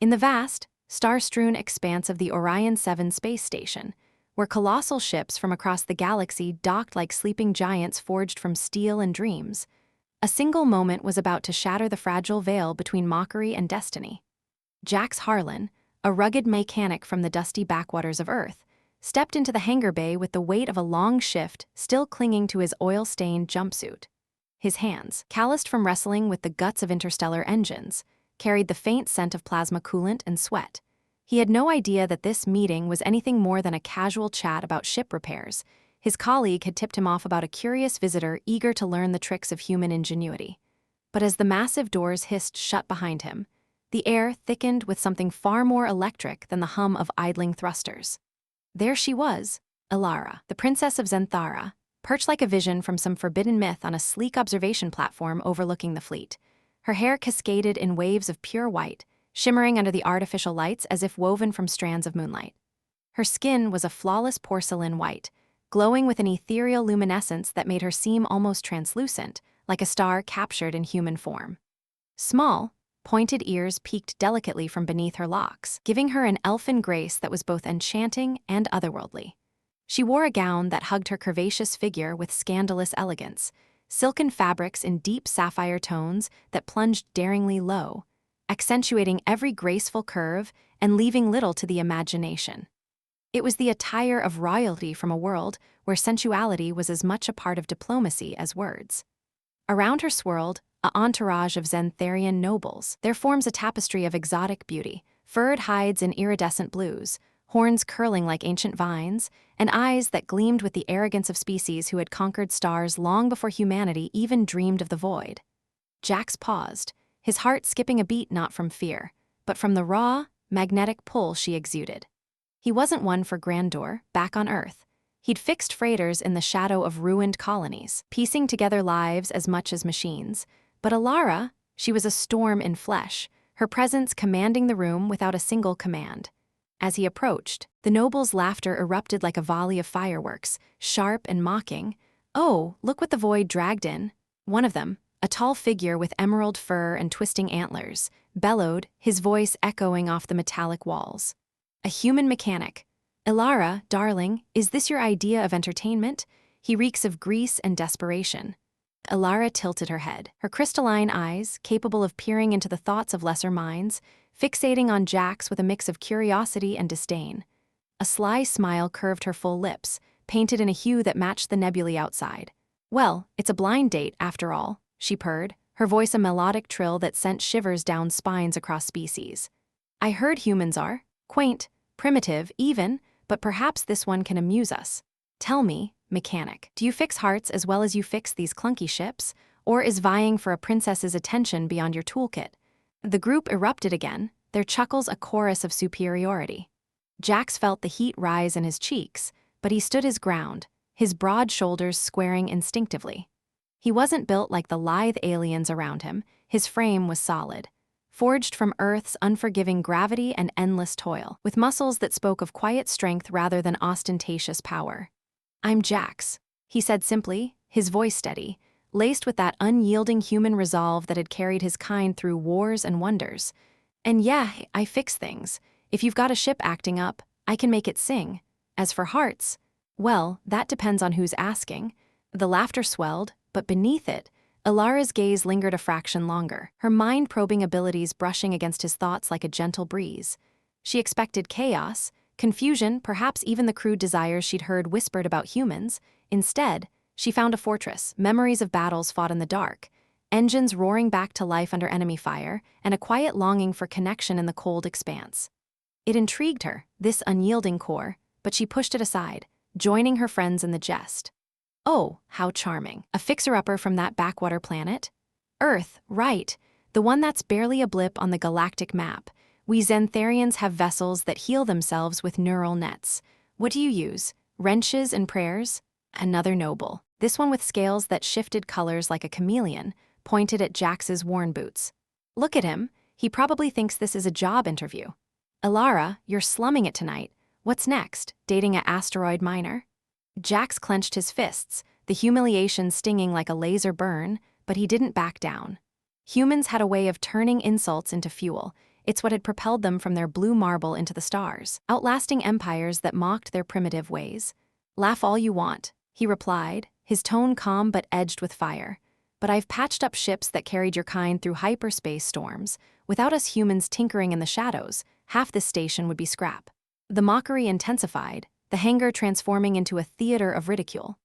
In the vast, star-strewn expanse of the Orion 7 space station, where colossal ships from across the galaxy docked like sleeping giants forged from steel and dreams, a single moment was about to shatter the fragile veil between mockery and destiny. Jax Harlan, a rugged mechanic from the dusty backwaters of Earth, stepped into the hangar bay with the weight of a long shift still clinging to his oil-stained jumpsuit. His hands, calloused from wrestling with the guts of interstellar engines, carried the faint scent of plasma coolant and sweat. He had no idea that this meeting was anything more than a casual chat about ship repairs. His colleague had tipped him off about a curious visitor eager to learn the tricks of human ingenuity. But as the massive doors hissed shut behind him, the air thickened with something far more electric than the hum of idling thrusters. There she was, Elara, the Princess of Zenthara, perched like a vision from some forbidden myth on a sleek observation platform overlooking the fleet. Her hair cascaded in waves of pure white, shimmering under the artificial lights as if woven from strands of moonlight. Her skin was a flawless porcelain white, glowing with an ethereal luminescence that made her seem almost translucent, like a star captured in human form. Small, pointed ears peeked delicately from beneath her locks, giving her an elfin grace that was both enchanting and otherworldly. She wore a gown that hugged her curvaceous figure with scandalous elegance, silken fabrics in deep sapphire tones that plunged daringly low, accentuating every graceful curve and leaving little to the imagination. It was the attire of royalty from a world where sensuality was as much a part of diplomacy as words. Around her swirled an entourage of Zentharian nobles. There forms a tapestry of exotic beauty, furred hides in iridescent blues, horns curling like ancient vines, and eyes that gleamed with the arrogance of species who had conquered stars long before humanity even dreamed of the void. Jax paused, his heart skipping a beat not from fear, but from the raw, magnetic pull she exuded. He wasn't one for grandeur, back on Earth. He'd fixed freighters in the shadow of ruined colonies, piecing together lives as much as machines. But Elara, she was a storm in flesh, her presence commanding the room without a single command. As he approached, the noble's laughter erupted like a volley of fireworks, sharp and mocking. "Oh, look what the void dragged in." One of them, a tall figure with emerald fur and twisting antlers, bellowed, his voice echoing off the metallic walls. A human mechanic. "Elara, darling, is this your idea of entertainment? He reeks of grease and desperation." Elara tilted her head, her crystalline eyes, capable of peering into the thoughts of lesser minds, fixating on Jax with a mix of curiosity and disdain. A sly smile curved her full lips, painted in a hue that matched the nebulae outside. "Well, it's a blind date, after all," she purred, her voice a melodic trill that sent shivers down spines across species. "I heard humans are quaint, primitive, even, but perhaps this one can amuse us. Tell me, mechanic, do you fix hearts as well as you fix these clunky ships, or is vying for a princess's attention beyond your toolkit?" The group erupted again, their chuckles a chorus of superiority. Jax felt the heat rise in his cheeks, but he stood his ground, his broad shoulders squaring instinctively. He wasn't built like the lithe aliens around him, his frame was solid, forged from Earth's unforgiving gravity and endless toil, with muscles that spoke of quiet strength rather than ostentatious power. "I'm Jax," he said simply, his voice steady, laced with that unyielding human resolve that had carried his kind through wars and wonders. "And yeah, I fix things. If you've got a ship acting up, I can make it sing. As for hearts, well, that depends on who's asking." The laughter swelled, but beneath it, Elara's gaze lingered a fraction longer, her mind-probing abilities brushing against his thoughts like a gentle breeze. She expected chaos, confusion, perhaps even the crude desires she'd heard whispered about humans. Instead, she found a fortress, memories of battles fought in the dark, engines roaring back to life under enemy fire, and a quiet longing for connection in the cold expanse. It intrigued her, this unyielding core, but she pushed it aside, joining her friends in the jest. "Oh, how charming. A fixer-upper from that backwater planet?" "Earth, right. The one that's barely a blip on the galactic map. We Zentharians have vessels that heal themselves with neural nets. What do you use? Wrenches and prayers?" Another noble, this one with scales that shifted colors like a chameleon, pointed at Jax's worn boots. "Look at him. He probably thinks this is a job interview." "Elara, you're slumming it tonight. What's next? Dating an asteroid miner?" Jax clenched his fists, the humiliation stinging like a laser burn, but he didn't back down. Humans had a way of turning insults into fuel, It's what had propelled them from their blue marble into the stars, outlasting empires that mocked their primitive ways. "Laugh all you want," he replied, his tone calm but edged with fire. "But I've patched up ships that carried your kind through hyperspace storms. Without us humans tinkering in the shadows, half this station would be scrap." The mockery intensified, the hangar transforming into a theater of ridicule.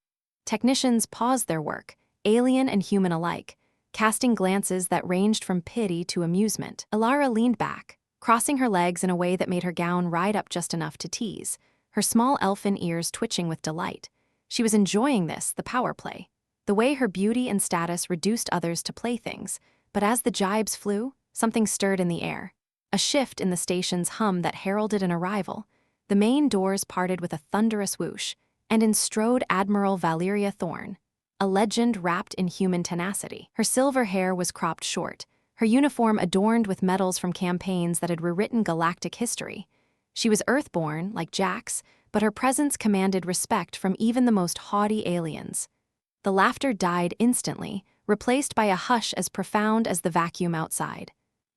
Technicians paused their work, alien and human alike, casting glances that ranged from pity to amusement. Elara leaned back, crossing her legs in a way that made her gown ride up just enough to tease, her small elfin ears twitching with delight. She was enjoying this, the power play, the way her beauty and status reduced others to playthings. But as the jibes flew, something stirred in the air, a shift in the station's hum that heralded an arrival. The main doors parted with a thunderous whoosh, and in strode Admiral Valeria Thorne, a legend wrapped in human tenacity. Her silver hair was cropped short, her uniform adorned with medals from campaigns that had rewritten galactic history. She was Earthborn, like Jax, but her presence commanded respect from even the most haughty aliens. The laughter died instantly, replaced by a hush as profound as the vacuum outside.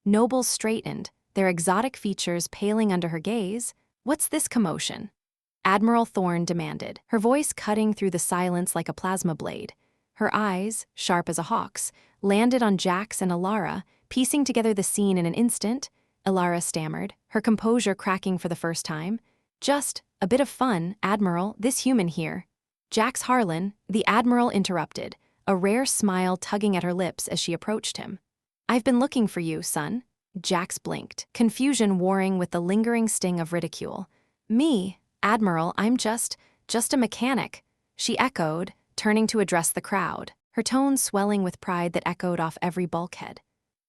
Nobles straightened, their exotic features paling under her gaze. "What's this commotion?" Admiral Thorne demanded, her voice cutting through the silence like a plasma blade. Her eyes, sharp as a hawk's, landed on Jax and Elara, piecing together the scene in an instant. Elara stammered, her composure cracking for the first time. "Just a bit of fun, Admiral, this human here." Jax Harlan, the Admiral, interrupted, a rare smile tugging at her lips as she approached him. "I've been looking for you, son." Jax blinked, confusion warring with the lingering sting of ridicule. "Me, Admiral, I'm just a mechanic," she echoed, turning to address the crowd, her tone swelling with pride that echoed off every bulkhead.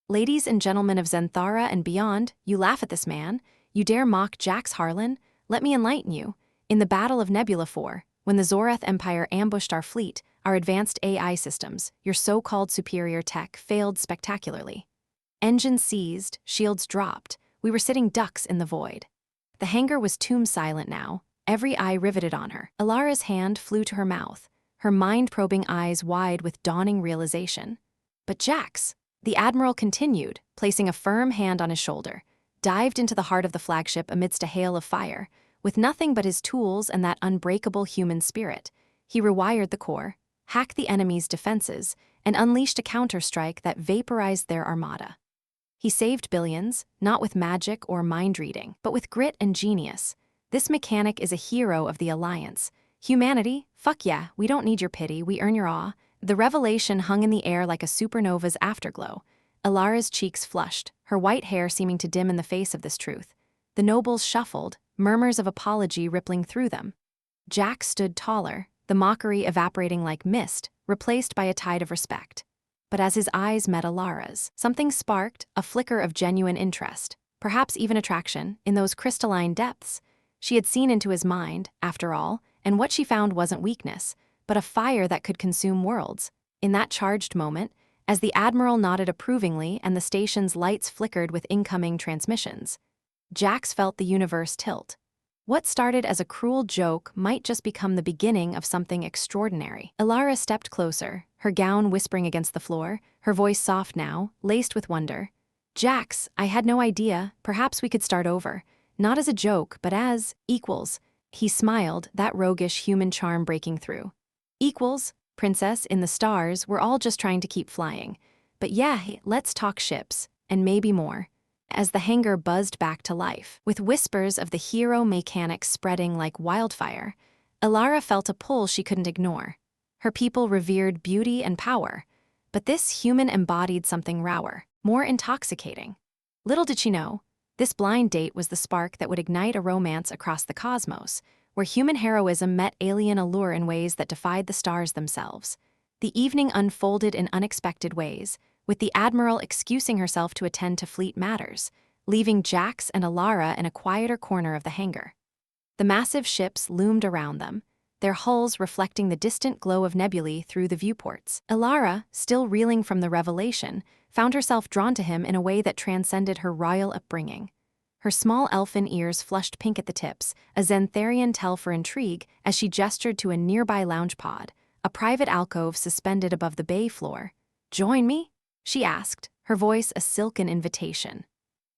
"Ladies and gentlemen of Zenthara and beyond, you laugh at this man? You dare mock Jax Harlan? Let me enlighten you. In the Battle of Nebula 4, when the Zorath Empire ambushed our fleet, our advanced AI systems, your so-called superior tech, failed spectacularly. Engines seized, shields dropped. We were sitting ducks in the void." The hangar was tomb-silent now, every eye riveted on her. Elara's hand flew to her mouth, her mind-probing eyes wide with dawning realization. "But Jax," the Admiral continued, placing a firm hand on his shoulder, dived into the heart of the flagship amidst a hail of fire. With nothing but his tools and that unbreakable human spirit, he rewired the core, hacked the enemy's defenses, and unleashed a counterstrike that vaporized their armada. He saved billions, not with magic or mind-reading, but with grit and genius. This mechanic is a hero of the Alliance. Humanity? Fuck yeah, we don't need your pity, we earn your awe. The revelation hung in the air like a supernova's afterglow. Elara's cheeks flushed, her white hair seeming to dim in the face of this truth. The nobles shuffled, murmurs of apology rippling through them. Jax stood taller, the mockery evaporating like mist, replaced by a tide of respect. But as his eyes met Elara's, something sparked, a flicker of genuine interest, perhaps even attraction, in those crystalline depths. She had seen into his mind, after all, and what she found wasn't weakness, but a fire that could consume worlds. In that charged moment, as the Admiral nodded approvingly and the station's lights flickered with incoming transmissions, Jax felt the universe tilt. What started as a cruel joke might just become the beginning of something extraordinary. Elara stepped closer, her gown whispering against the floor, her voice soft now, laced with wonder. "Jax, I had no idea. Perhaps we could start over. Not as a joke, but as equals." He smiled, that roguish human charm breaking through. "Equals, Princess, in the stars, we're all just trying to keep flying. But yeah, let's talk ships, and maybe more." As the hangar buzzed back to life, with whispers of the hero mechanic spreading like wildfire, Elara felt a pull she couldn't ignore. Her people revered beauty and power, but this human embodied something rawer, more intoxicating. Little did she know, this blind date was the spark that would ignite a romance across the cosmos, where human heroism met alien allure in ways that defied the stars themselves. The evening unfolded in unexpected ways, with the Admiral excusing herself to attend to fleet matters, leaving Jax and Elara in a quieter corner of the hangar. The massive ships loomed around them, their hulls reflecting the distant glow of nebulae through the viewports. Elara, still reeling from the revelation, found herself drawn to him in a way that transcended her royal upbringing. Her small elfin ears flushed pink at the tips, a Zentharian tell for intrigue as she gestured to a nearby lounge pod, a private alcove suspended above the bay floor. "Join me?" she asked, her voice a silken invitation.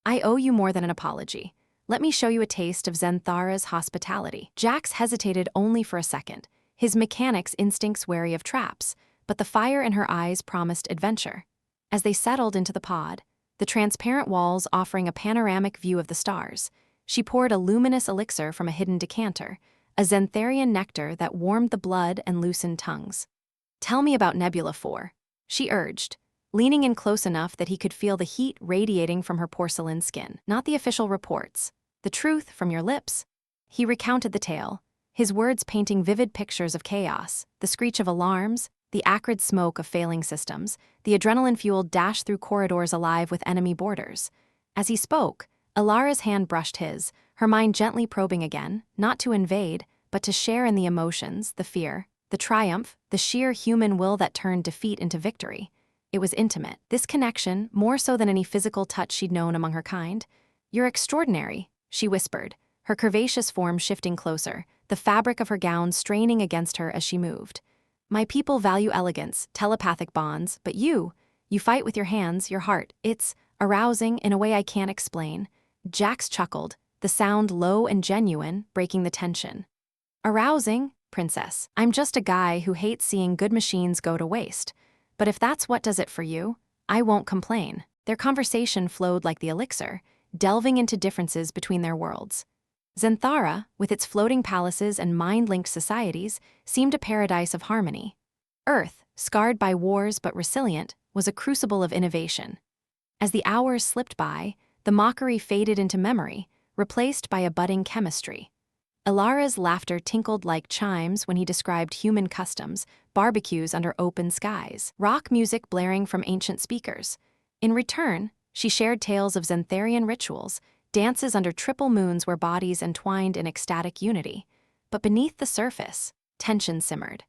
I owe you more than an apology. Let me show you a taste of Zenthara's hospitality. Jax hesitated only for a second, his mechanic's instincts wary of traps, but the fire in her eyes promised adventure. As they settled into the pod, the transparent walls offering a panoramic view of the stars, she poured a luminous elixir from a hidden decanter, a Zentharian nectar that warmed the blood and loosened tongues. Tell me about Nebula 4, she urged, leaning in close enough that he could feel the heat radiating from her porcelain skin. Not the official reports, the truth from your lips. He recounted the tale, his words painting vivid pictures of chaos, the screech of alarms, the acrid smoke of failing systems, the adrenaline-fueled dash through corridors alive with enemy boarders. As he spoke, Elara's hand brushed his, her mind gently probing again, not to invade, but to share in the emotions, the fear, the triumph, the sheer human will that turned defeat into victory. It was intimate. This connection, more so than any physical touch she'd known among her kind. You're extraordinary, she whispered, her curvaceous form shifting closer, the fabric of her gown straining against her as she moved. My people value elegance, telepathic bonds, but you fight with your hands, your heart. It's arousing in a way I can't explain. Jax chuckled, the sound low and genuine, breaking the tension. Arousing, princess. I'm just a guy who hates seeing good machines go to waste. But if that's what does it for you, I won't complain. Their conversation flowed like the elixir, delving into differences between their worlds. Zenthara, with its floating palaces and mind-linked societies, seemed a paradise of harmony. Earth, scarred by wars but resilient, was a crucible of innovation. As the hours slipped by, the mockery faded into memory, replaced by a budding chemistry. Elara's laughter tinkled like chimes when he described human customs, barbecues under open skies, rock music blaring from ancient speakers. In return, she shared tales of Zentharian rituals, dances under triple moons where bodies entwined in ecstatic unity. But beneath the surface, tension simmered.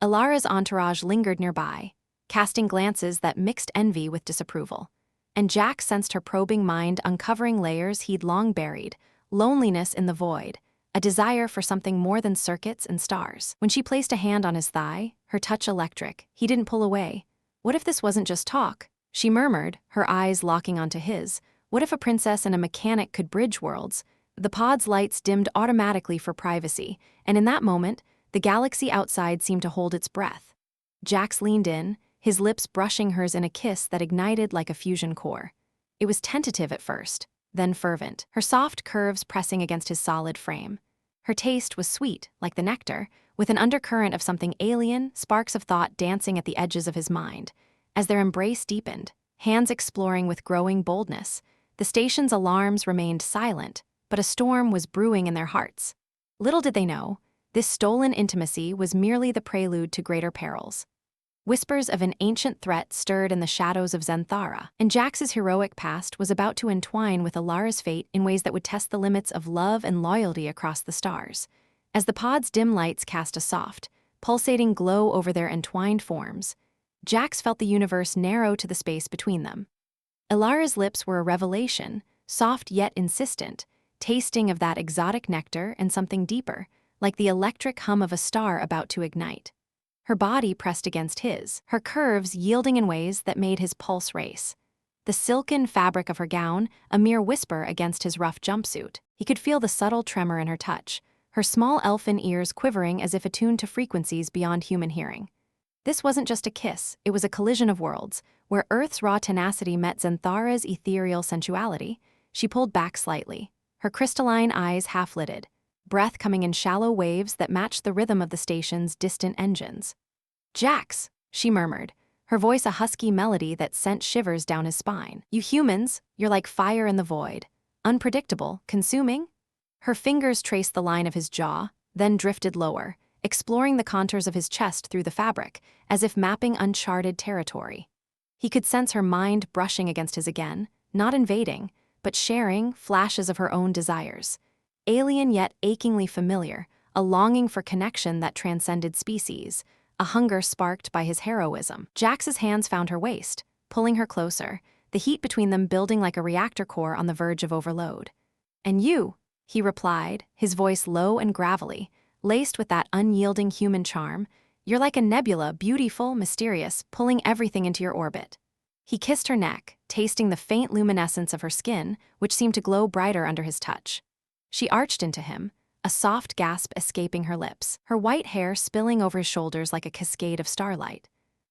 Elara's entourage lingered nearby, casting glances that mixed envy with disapproval. And Jax sensed her probing mind uncovering layers he'd long buried, loneliness in the void, a desire for something more than circuits and stars. When she placed a hand on his thigh, her touch electric, he didn't pull away. What if this wasn't just talk? She murmured, her eyes locking onto his. What if a princess and a mechanic could bridge worlds? The pod's lights dimmed automatically for privacy, and in that moment, the galaxy outside seemed to hold its breath. Jax leaned in, his lips brushing hers in a kiss that ignited like a fusion core. It was tentative at first, then fervent, her soft curves pressing against his solid frame. Her taste was sweet, like the nectar, with an undercurrent of something alien, sparks of thought dancing at the edges of his mind. As their embrace deepened, hands exploring with growing boldness, the station's alarms remained silent, but a storm was brewing in their hearts. Little did they know, this stolen intimacy was merely the prelude to greater perils. Whispers of an ancient threat stirred in the shadows of Zenthara, and Jax's heroic past was about to entwine with Elara's fate in ways that would test the limits of love and loyalty across the stars. As the pod's dim lights cast a soft, pulsating glow over their entwined forms, Jax felt the universe narrow to the space between them. Elara's lips were a revelation, soft yet insistent, tasting of that exotic nectar and something deeper, like the electric hum of a star about to ignite. Her body pressed against his, her curves yielding in ways that made his pulse race. The silken fabric of her gown, a mere whisper against his rough jumpsuit. He could feel the subtle tremor in her touch, her small elfin ears quivering as if attuned to frequencies beyond human hearing. This wasn't just a kiss, it was a collision of worlds, where Earth's raw tenacity met Zenthara's ethereal sensuality. She pulled back slightly, her crystalline eyes half-lidded, breath coming in shallow waves that matched the rhythm of the station's distant engines. "Jax," she murmured, her voice a husky melody that sent shivers down his spine. "You humans, you're like fire in the void. Unpredictable, consuming?" Her fingers traced the line of his jaw, then drifted lower, exploring the contours of his chest through the fabric, as if mapping uncharted territory. He could sense her mind brushing against his again, not invading, but sharing flashes of her own desires. Alien yet achingly familiar, a longing for connection that transcended species, a hunger sparked by his heroism. Jax's hands found her waist, pulling her closer, the heat between them building like a reactor core on the verge of overload. "And you," he replied, his voice low and gravelly, laced with that unyielding human charm, "you're like a nebula, beautiful, mysterious, pulling everything into your orbit." He kissed her neck, tasting the faint luminescence of her skin, which seemed to glow brighter under his touch. She arched into him, a soft gasp escaping her lips, her white hair spilling over his shoulders like a cascade of starlight.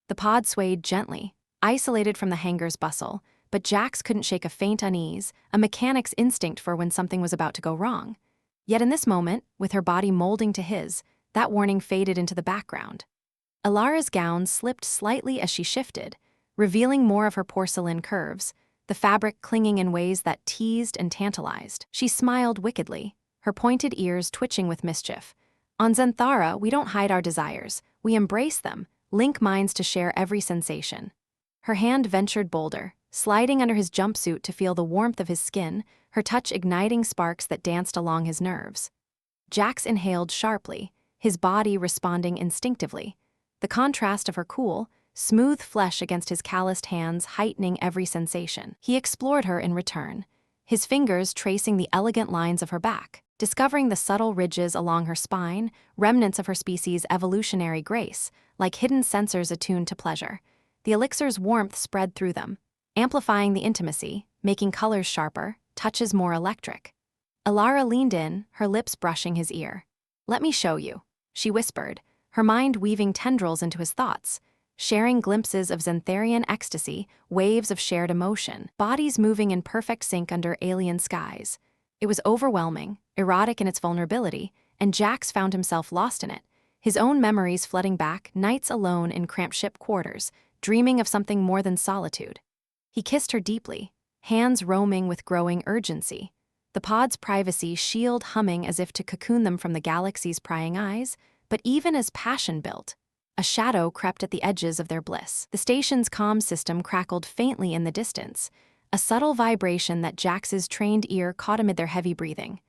The pod swayed gently, isolated from the hangar's bustle, but Jax couldn't shake a faint unease, a mechanic's instinct for when something was about to go wrong. Yet in this moment, with her body molding to his, that warning faded into the background. Elara's gown slipped slightly as she shifted, revealing more of her porcelain curves, the fabric clinging in ways that teased and tantalized. She smiled wickedly, her pointed ears twitching with mischief. On Zenthara, we don't hide our desires, we embrace them, link minds to share every sensation. Her hand ventured bolder, sliding under his jumpsuit to feel the warmth of his skin, her touch igniting sparks that danced along his nerves. Jax inhaled sharply, his body responding instinctively. The contrast of her cool, smooth flesh against his calloused hands heightening every sensation. He explored her in return, his fingers tracing the elegant lines of her back, discovering the subtle ridges along her spine, remnants of her species' evolutionary grace, like hidden sensors attuned to pleasure. The elixir's warmth spread through them, amplifying the intimacy, making colors sharper, touches more electric. Elara leaned in, her lips brushing his ear. "Let me show you," she whispered, her mind weaving tendrils into his thoughts, sharing glimpses of Zentharian ecstasy, waves of shared emotion, bodies moving in perfect sync under alien skies. It was overwhelming, erotic in its vulnerability, and Jax found himself lost in it, his own memories flooding back, nights alone in cramped ship quarters, dreaming of something more than solitude. He kissed her deeply, hands roaming with growing urgency, the pod's privacy shield humming as if to cocoon them from the galaxy's prying eyes, but even as passion built, a shadow crept at the edges of their bliss. The station's comm system crackled faintly in the distance, a subtle vibration that Jax's trained ear caught amid their heavy breathing.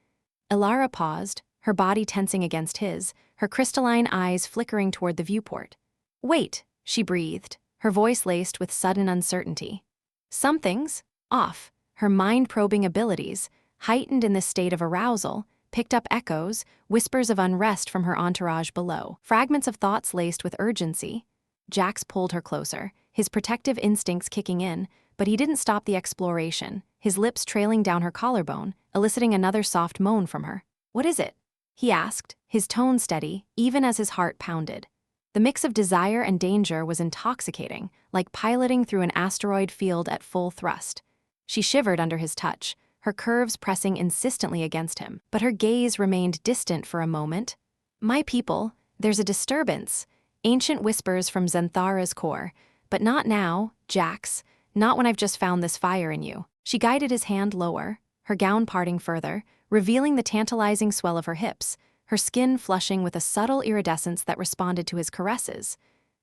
Elara paused, her body tensing against his, her crystalline eyes flickering toward the viewport. "Wait," she breathed, her voice laced with sudden uncertainty. Something's off. Her mind-probing abilities, heightened in this state of arousal, picked up echoes, whispers of unrest from her entourage below, fragments of thoughts laced with urgency. Jax pulled her closer, his protective instincts kicking in, but he didn't stop the exploration, his lips trailing down her collarbone, eliciting another soft moan from her. "What is it?" he asked, his tone steady, even as his heart pounded. The mix of desire and danger was intoxicating, like piloting through an asteroid field at full thrust. She shivered under his touch, her curves pressing insistently against him, but her gaze remained distant for a moment. "My people, there's a disturbance," ancient whispers from Zenthara's core, "but not now, Jax, not when I've just found this fire in you." She guided his hand lower, her gown parting further, revealing the tantalizing swell of her hips, her skin flushing with a subtle iridescence that responded to his caresses.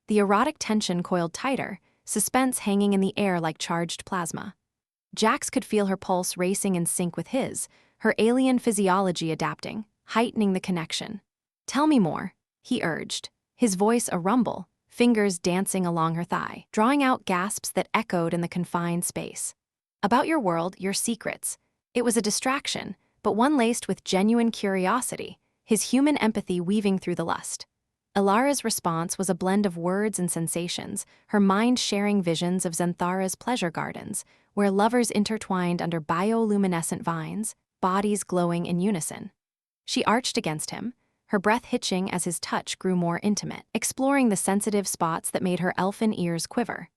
The erotic tension coiled tighter, suspense hanging in the air like charged plasma. Jax could feel her pulse racing in sync with his, her alien physiology adapting, heightening the connection. "Tell me more," he urged, his voice a rumble, fingers dancing along her thigh, drawing out gasps that echoed in the confined space. "About your world, your secrets." It was a distraction, but one laced with genuine curiosity, his human empathy weaving through the lust. Elara's response was a blend of words and sensations, her mind sharing visions of Zenthara's pleasure gardens, where lovers intertwined under bioluminescent vines, bodies glowing in unison. She arched against him, her breath hitching as his touch grew more intimate, exploring the sensitive spots that made her elfin ears quiver.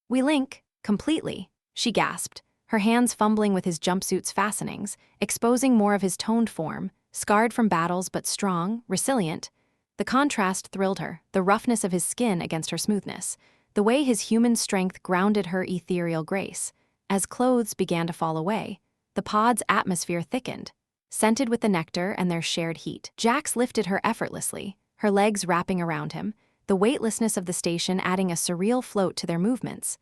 "We link, completely," she gasped, her hands fumbling with his jumpsuit's fastenings, exposing more of his toned form, scarred from battles but strong, resilient. The contrast thrilled her, the roughness of his skin against her smoothness, the way his human strength grounded her ethereal grace. As clothes began to fall away, the pod's atmosphere thickened, scented with the nectar and their shared heat. Jax lifted her effortlessly, her legs wrapping around him, the weightlessness of the station adding a surreal float to their movements.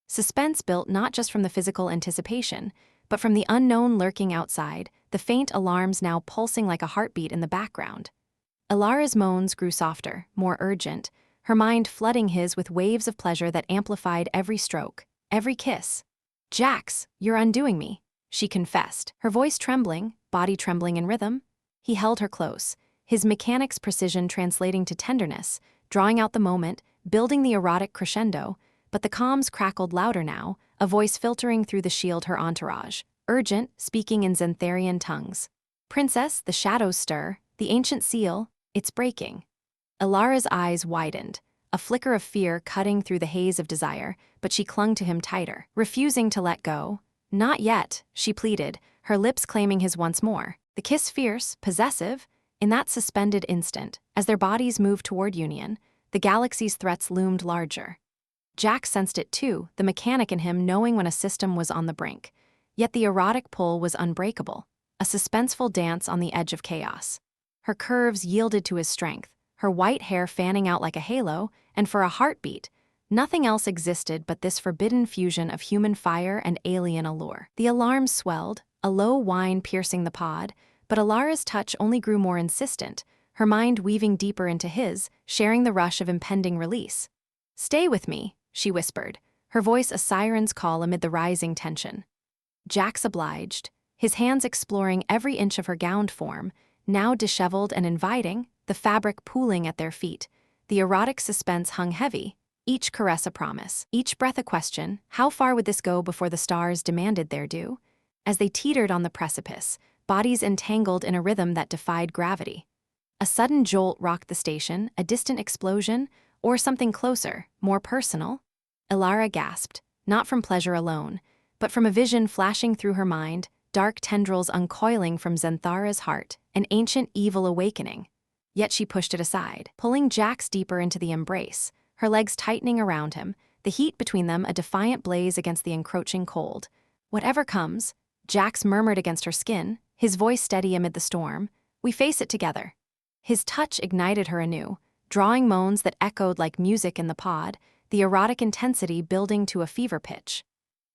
Suspense built not just from the physical anticipation, but from the unknown lurking outside, the faint alarms now pulsing like a heartbeat in the background. Elara's moans grew softer, more urgent, her mind flooding his with waves of pleasure that amplified every stroke, every kiss. "Jax, you're undoing me," she confessed, her voice trembling, body trembling in rhythm. He held her close, his mechanic's precision translating to tenderness, drawing out the moment, building the erotic crescendo, but the comms crackled louder now, a voice filtering through the shield her entourage, urgent, speaking in Zentharian tongues. "Princess, the shadows stir, the ancient seal, it's breaking." Elara's eyes widened, a flicker of fear cutting through the haze of desire, but she clung to him tighter, refusing to let go. "Not yet," she pleaded, her lips claiming his once more, the kiss fierce, possessive. In that suspended instant, as their bodies moved toward union, the galaxy's threats loomed larger. Jax sensed it too, the mechanic in him knowing when a system was on the brink. Yet the erotic pull was unbreakable, a suspenseful dance on the edge of chaos. Her curves yielded to his strength, her white hair fanning out like a halo, and for a heartbeat, nothing else existed but this forbidden fusion of human fire and alien allure. The alarms swelled, a low whine piercing the pod, but Elara's touch only grew more insistent, her mind weaving deeper into his, sharing the rush of impending release. "Stay with me," she whispered, her voice a siren's call amid the rising tension. Jax obliged, his hands exploring every inch of her gowned form, now disheveled and inviting, the fabric pooling at their feet. The erotic suspense hung heavy, each caress a promise, each breath a question. How far would this go before the stars demanded their due? As they teetered on the precipice, bodies entangled in a rhythm that defied gravity. A sudden jolt rocked the station, a distant explosion, or something closer, more personal. Elara gasped, not from pleasure alone, but from a vision flashing through her mind, dark tendrils uncoiling from Zenthara's heart, an ancient evil awakening. Yet she pushed it aside, pulling Jax deeper into the embrace, her legs tightening around him, the heat between them a defiant blaze against the encroaching cold. "Whatever comes," Jax murmured against her skin, his voice steady amid the storm, "we face it together." His touch ignited her anew, drawing moans that echoed like music in the pod, the erotic intensity building to a fever pitch.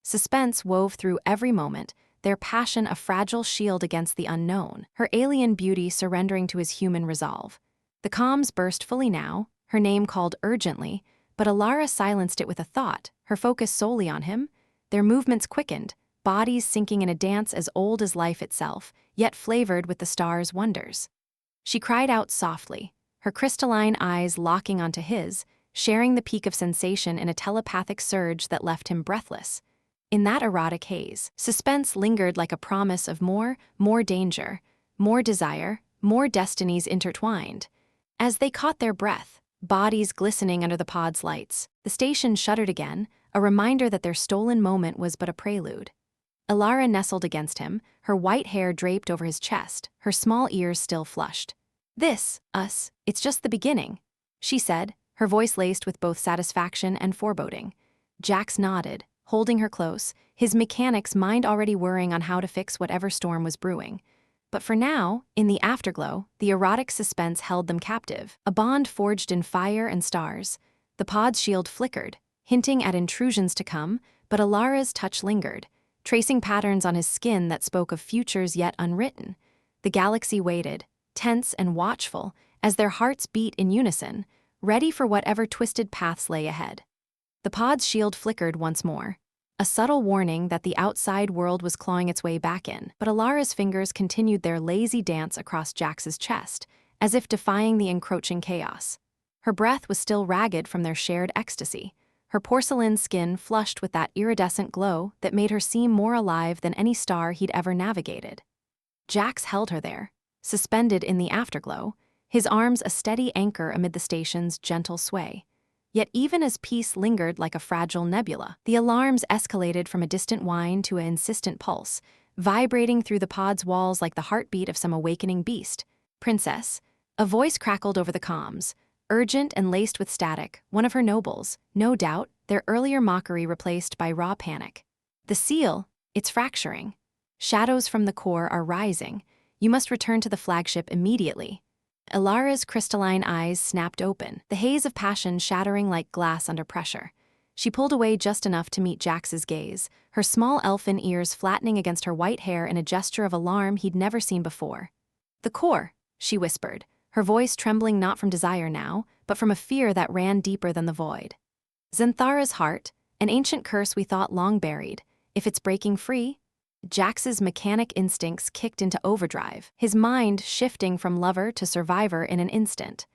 Suspense wove through every moment, their passion a fragile shield against the unknown, her alien beauty surrendering to his human resolve. The comms burst fully now, her name called urgently, but Elara silenced it with a thought, her focus solely on him. Their movements quickened, bodies sinking in a dance as old as life itself, yet flavored with the stars' wonders. She cried out softly, her crystalline eyes locking onto his, sharing the peak of sensation in a telepathic surge that left him breathless. In that erotic haze, suspense lingered like a promise of more danger, more desire, more destinies intertwined. As they caught their breath, bodies glistening under the pod's lights, the station shuddered again, a reminder that their stolen moment was but a prelude. Elara nestled against him, her white hair draped over his chest, her small ears still flushed. It's just the beginning," she said, her voice laced with both satisfaction and foreboding. Jax nodded, holding her close, his mechanic's mind already worrying on how to fix whatever storm was brewing. But for now, in the afterglow, the erotic suspense held them captive, a bond forged in fire and stars. The pod's shield flickered, hinting at intrusions to come, but Elara's touch lingered, tracing patterns on his skin that spoke of futures yet unwritten. The galaxy waited, tense and watchful, as their hearts beat in unison, ready for whatever twisted paths lay ahead. The pod's shield flickered once more, a subtle warning that the outside world was clawing its way back in, but Elara's fingers continued their lazy dance across Jax's chest, as if defying the encroaching chaos. Her breath was still ragged from their shared ecstasy, her porcelain skin flushed with that iridescent glow that made her seem more alive than any star he'd ever navigated. Jax held her there, suspended in the afterglow, his arms a steady anchor amid the station's gentle sway. Yet even as peace lingered like a fragile nebula, the alarms escalated from a distant whine to an insistent pulse, vibrating through the pod's walls like the heartbeat of some awakening beast. "Princess," a voice crackled over the comms, urgent and laced with static, one of her nobles, no doubt, their earlier mockery replaced by raw panic. "The seal, it's fracturing. Shadows from the core are rising. You must return to the flagship immediately." Elara's crystalline eyes snapped open, the haze of passion shattering like glass under pressure. She pulled away just enough to meet Jax's gaze, her small elfin ears flattening against her white hair in a gesture of alarm he'd never seen before. "The core," she whispered, her voice trembling not from desire now, but from a fear that ran deeper than the void. "Zenthara's heart, an ancient curse we thought long buried. If it's breaking free..." Jax's mechanic instincts kicked into overdrive, his mind shifting from lover to survivor in an instant.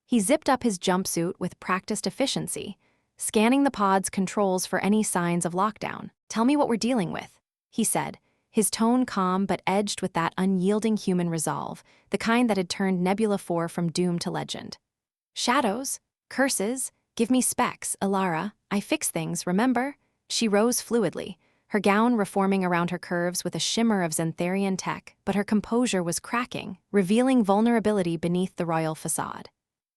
He zipped up his jumpsuit with practiced efficiency, scanning the pod's controls for any signs of lockdown. "Tell me what we're dealing with," he said, his tone calm but edged with that unyielding human resolve, the kind that had turned Nebula 4 from doom to legend. "Shadows, curses, give me specs, Elara, I fix things, remember?" She rose fluidly, her gown reforming around her curves with a shimmer of Zentharian tech, but her composure was cracking, revealing vulnerability beneath the royal facade.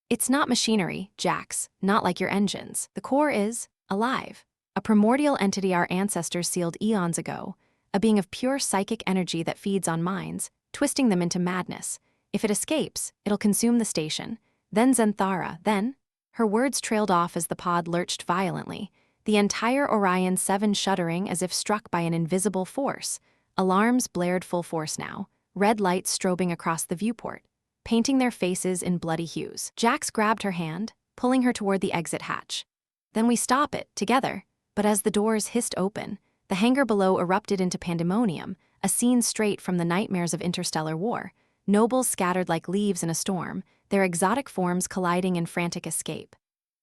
"It's not machinery, Jax, not like your engines. The core is alive, a primordial entity our ancestors sealed eons ago, a being of pure psychic energy that feeds on minds, twisting them into madness. If it escapes, it'll consume the station. Then Zenthara, then—" Her words trailed off as the pod lurched violently, the entire Orion 7 shuddering as if struck by an invisible force. Alarms blared full force now, red lights strobing across the viewport, painting their faces in bloody hues. Jax grabbed her hand, pulling her toward the exit hatch. "Then we stop it, together." But as the doors hissed open, the hangar below erupted into pandemonium, a scene straight from the nightmares of interstellar war. Nobles scattered like leaves in a storm, their exotic forms colliding in frantic escape.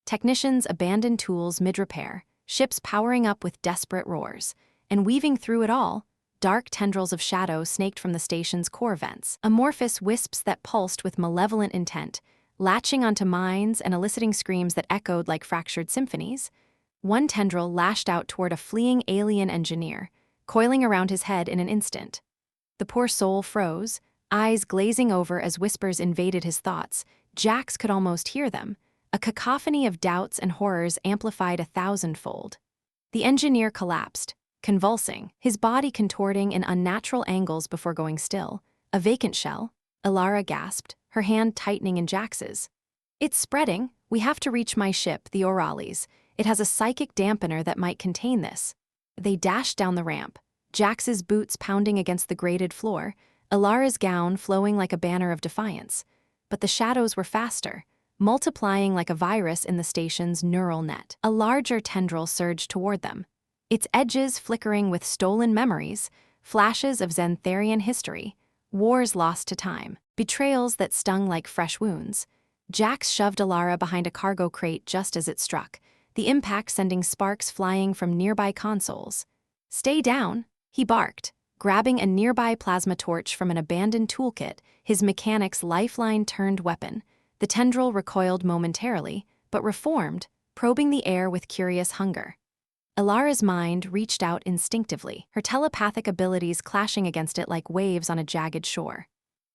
Technicians abandoned tools mid-repair, ships powering up with desperate roars. And weaving through it all, dark tendrils of shadow snaked from the station's core vents, amorphous wisps that pulsed with malevolent intent, latching onto minds and eliciting screams that echoed like fractured symphonies. One tendril lashed out toward a fleeing alien engineer, coiling around his head in an instant. The poor soul froze, eyes glazing over as whispers invaded his thoughts. Jax could almost hear them, a cacophony of doubts and horrors amplified 1,000-fold. The engineer collapsed, convulsing, his body contorting in unnatural angles before going still. "A vacant shell," Elara gasped, her hand tightening in Jax's. "It's spreading. We have to reach my ship, the Aurales. It has a psychic dampener that might contain this." They dashed down the ramp, Jax's boots pounding against the grated floor, Elara's gown flowing like a banner of defiance. But the shadows were faster, multiplying like a virus in the station's neural net. A larger tendril surged toward them, its edges flickering with stolen memories, flashes of Zentharian history, wars lost to time, betrayals that stung like fresh wounds. Jax shoved Elara behind a cargo crate just as it struck, the impact sending sparks flying from nearby consoles. "Stay down," he barked, grabbing a nearby plasma torch from an abandoned toolkit, his mechanic's lifeline-turned weapon. The tendril recoiled momentarily, but reformed, probing the air with curious hunger. Elara's mind reached out instinctively, her telepathic abilities clashing against it like waves on a jagged shore.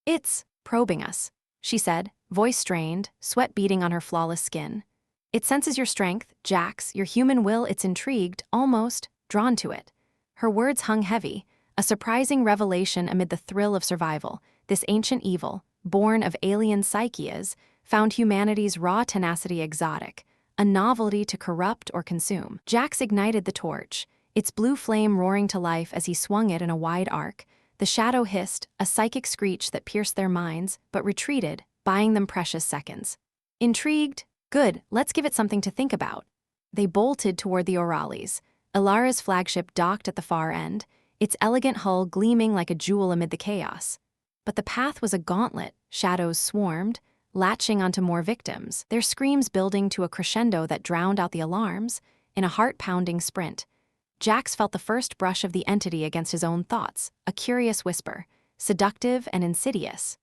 "It's probing us," she said, voice strained, sweat beading on her flawless skin. "It senses your strength, Jax, your human will. It's intrigued, almost drawn to it." Her words hung heavy, a surprising revelation amid the thrill of survival. This ancient evil, born of alien psyches, found humanity's raw tenacity exotic, a novelty to corrupt or consume. Jax ignited the torch, its blue flame roaring to life as he swung it in a wide arc. The shadow hissed, a psychic screech that pierced their minds, but retreated, buying them precious seconds. Intrigued? Good, let's give it something to think about. They bolted toward the Aurales. Elara's flagship docked at the far end, its elegant hull gleaming like a jewel amid the chaos. But the path was a gauntlet, shadows swarmed, latching onto more victims, their screams building to a crescendo that drowned out the alarms. In a heart-pounding sprint, Jax felt the first brush of the entity against his own thoughts, a curious whisper, seductive and insidious.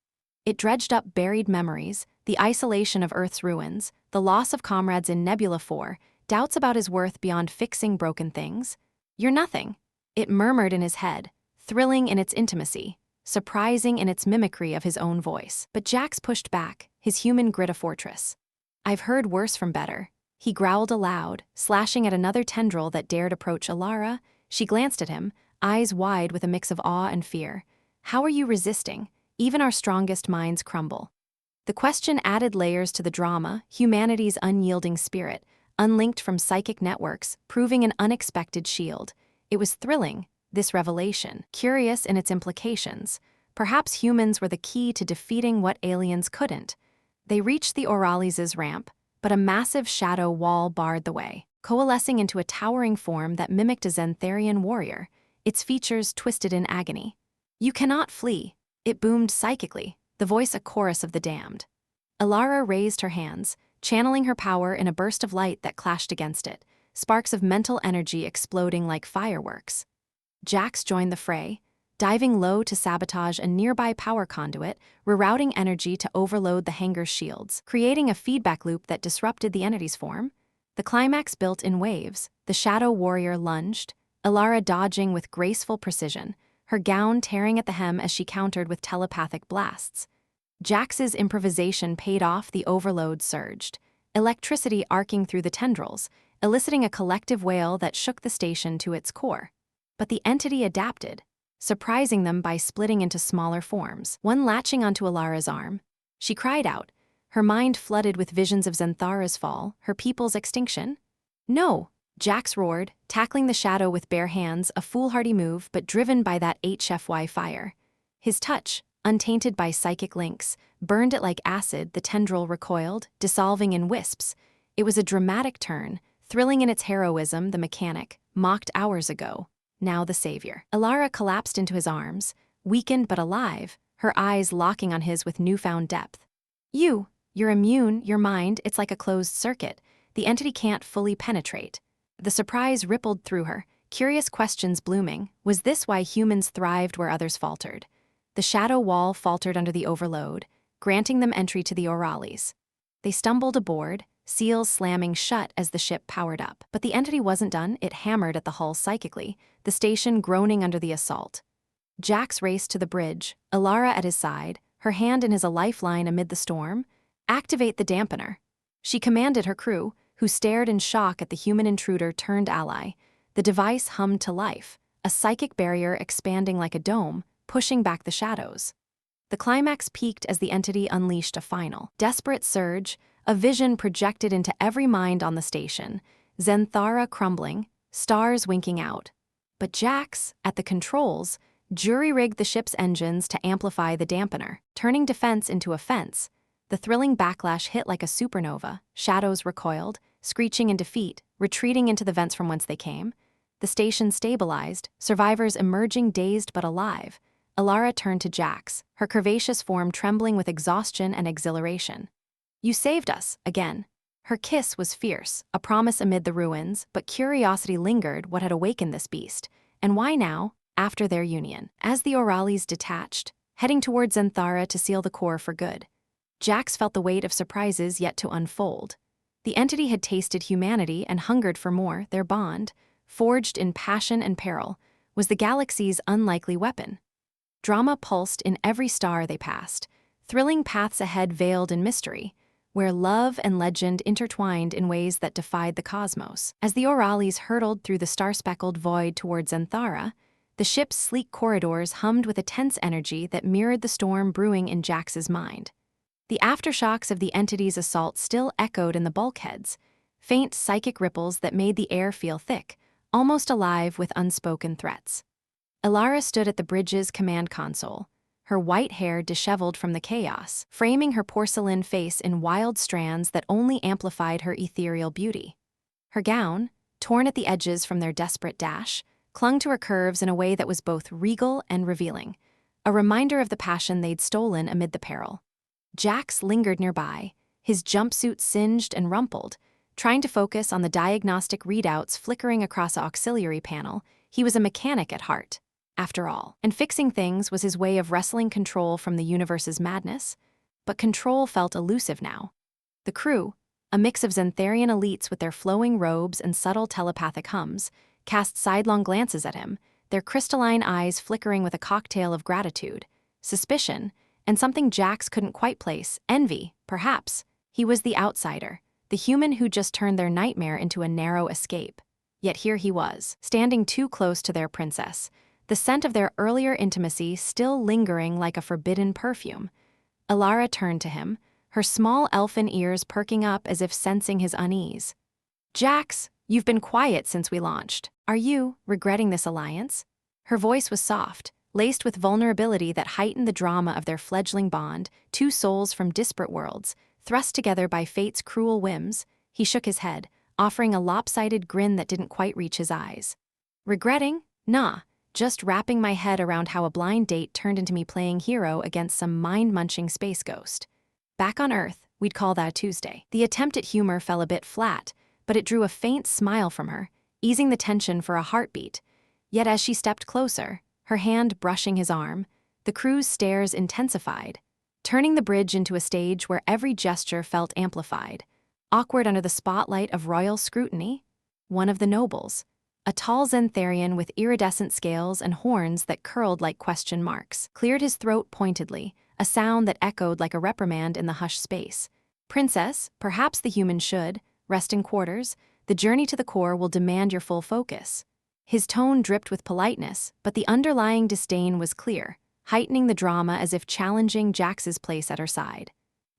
It dredged up buried memories, the isolation of Earth's ruins, the loss of comrades in Nebula 4, doubts about his worth beyond fixing broken things. "You're nothing," it murmured in his head, thrilling in its intimacy, surprising in its mimicry of his own voice. But Jax pushed back, his human grit a fortress. "I've heard worse from better." He growled aloud, slashing at another tendril that dared approach Elara. She glanced at him, eyes wide with a mix of awe and fear. "How are you resisting? Even our strongest minds crumble." The question added layers to the drama, humanity's unyielding spirit, unlinked from psychic networks, proving an unexpected shield. It was thrilling, this revelation, curious in its implications. Perhaps humans were the key to defeating what aliens couldn't. They reached the Aurales' ramp, but a massive shadow wall barred the way, coalescing into a towering form that mimicked a Zentharian warrior, its features twisted in agony. "You cannot flee," it boomed psychically, the voice a chorus of the damned. Elara raised her hands, channeling her power in a burst of light that clashed against it, sparks of mental energy exploding like fireworks. Jax joined the fray, diving low to sabotage a nearby power conduit, rerouting energy to overload the hangar's shields, creating a feedback loop that disrupted the entity's form. The climax built in waves. The Shadow Warrior lunged, Elara dodging with graceful precision, her gown tearing at the hem as she countered with telepathic blasts. Jax's improvisation paid off. The overload surged, electricity arcing through the tendrils, eliciting a collective wail that shook the station to its core. But the entity adapted, surprising them by splitting into smaller forms, one latching onto Elara's arm. She cried out, her mind flooded with visions of Zenthara's fall, her people's extinction. "No!" Jax roared, tackling the shadow with bare hands, a foolhardy move but driven by that HFY fire. His touch, untainted by psychic links, burned it like acid. The tendril recoiled, dissolving in wisps. It was a dramatic turn, thrilling in its heroism. The mechanic, mocked hours ago, now the savior. Elara collapsed into his arms, weakened but alive, her eyes locking on his with newfound depth. You're immune, your mind, it's like a closed circuit. The entity can't fully penetrate." The surprise rippled through her, curious questions blooming. Was this why humans thrived where others faltered? The shadow wall faltered under the overload, granting them entry to the Orales. They stumbled aboard, seals slamming shut as the ship powered up. But the entity wasn't done. It hammered at the hull psychically, the station groaning under the assault. Jax raced to the bridge, Elara at his side, her hand in his a lifeline amid the storm. "Activate the dampener." She commanded her crew, who stared in shock at the human intruder turned ally. The device hummed to life, a psychic barrier expanding like a dome, pushing back the shadows. The climax peaked as the entity unleashed a final, desperate surge, a vision projected into every mind on the station, Zenthara crumbling, stars winking out. But Jax, at the controls, jury-rigged the ship's engines to amplify the dampener, turning defense into offense. The thrilling backlash hit like a supernova, shadows recoiled, screeching in defeat, retreating into the vents from whence they came. The station stabilized, survivors emerging dazed but alive. Elara turned to Jax, her curvaceous form trembling with exhaustion and exhilaration. "You saved us, again." Her kiss was fierce, a promise amid the ruins, but curiosity lingered. What had awakened this beast? And why now, after their union? As the Orales detached, heading towards Zenthara to seal the core for good, Jax felt the weight of surprises yet to unfold. The entity had tasted humanity and hungered for more. Their bond, forged in passion and peril, was the galaxy's unlikely weapon. Drama pulsed in every star they passed, thrilling paths ahead veiled in mystery, where love and legend intertwined in ways that defied the cosmos. As the Orales hurtled through the star-speckled void towards Zenthara, the ship's sleek corridors hummed with a tense energy that mirrored the storm brewing in Jax's mind. The aftershocks of the entity's assault still echoed in the bulkheads, faint psychic ripples that made the air feel thick, almost alive with unspoken threats. Elara stood at the bridge's command console, her white hair disheveled from the chaos, framing her porcelain face in wild strands that only amplified her ethereal beauty. Her gown, torn at the edges from their desperate dash, clung to her curves in a way that was both regal and revealing, a reminder of the passion they'd stolen amid the peril. Jax lingered nearby, his jumpsuit singed and rumpled, trying to focus on the diagnostic readouts flickering across an auxiliary panel. He was a mechanic at heart, after all, and fixing things was his way of wresting control from the universe's madness. But control felt elusive now. The crew, a mix of Zentharian elites with their flowing robes and subtle telepathic hums, cast sidelong glances at him, their crystalline eyes flickering with a cocktail of gratitude, suspicion, and something Jax couldn't quite place, envy, perhaps. He was the outsider, the human who just turned their nightmare into a narrow escape. Yet here he was, standing too close to their princess, the scent of their earlier intimacy still lingering like a forbidden perfume. Elara turned to him, her small elfin ears perking up as if sensing his unease. "Jax, you've been quiet since we launched. Are you regretting this alliance?" Her voice was soft, laced with vulnerability that heightened the drama of their fledgling bond, two souls from disparate worlds, thrust together by fate's cruel whims. He shook his head, offering a lopsided grin that didn't quite reach his eyes. "Regretting? Nah, just wrapping my head around how a blind date turned into me playing hero against some mind-munching space ghost. Back on Earth, we'd call that a Tuesday. The attempt at humor fell a bit flat, but it drew a faint smile from her, easing the tension for a heartbeat. Yet as she stepped closer, her hand brushing his arm, the crew's stares intensified, turning the bridge into a stage where every gesture felt amplified. Awkward under the spotlight of royal scrutiny, one of the nobles, a tall Zentharian with iridescent scales and horns that curled like question marks, cleared his throat pointedly, a sound that echoed like a reprimand in the hushed space. "Princess, perhaps the human should rest in quarters. The journey to the core will demand your full focus." His tone dripped with politeness, but the underlying disdain was clear, heightening the drama as if challenging Jax's place at her side.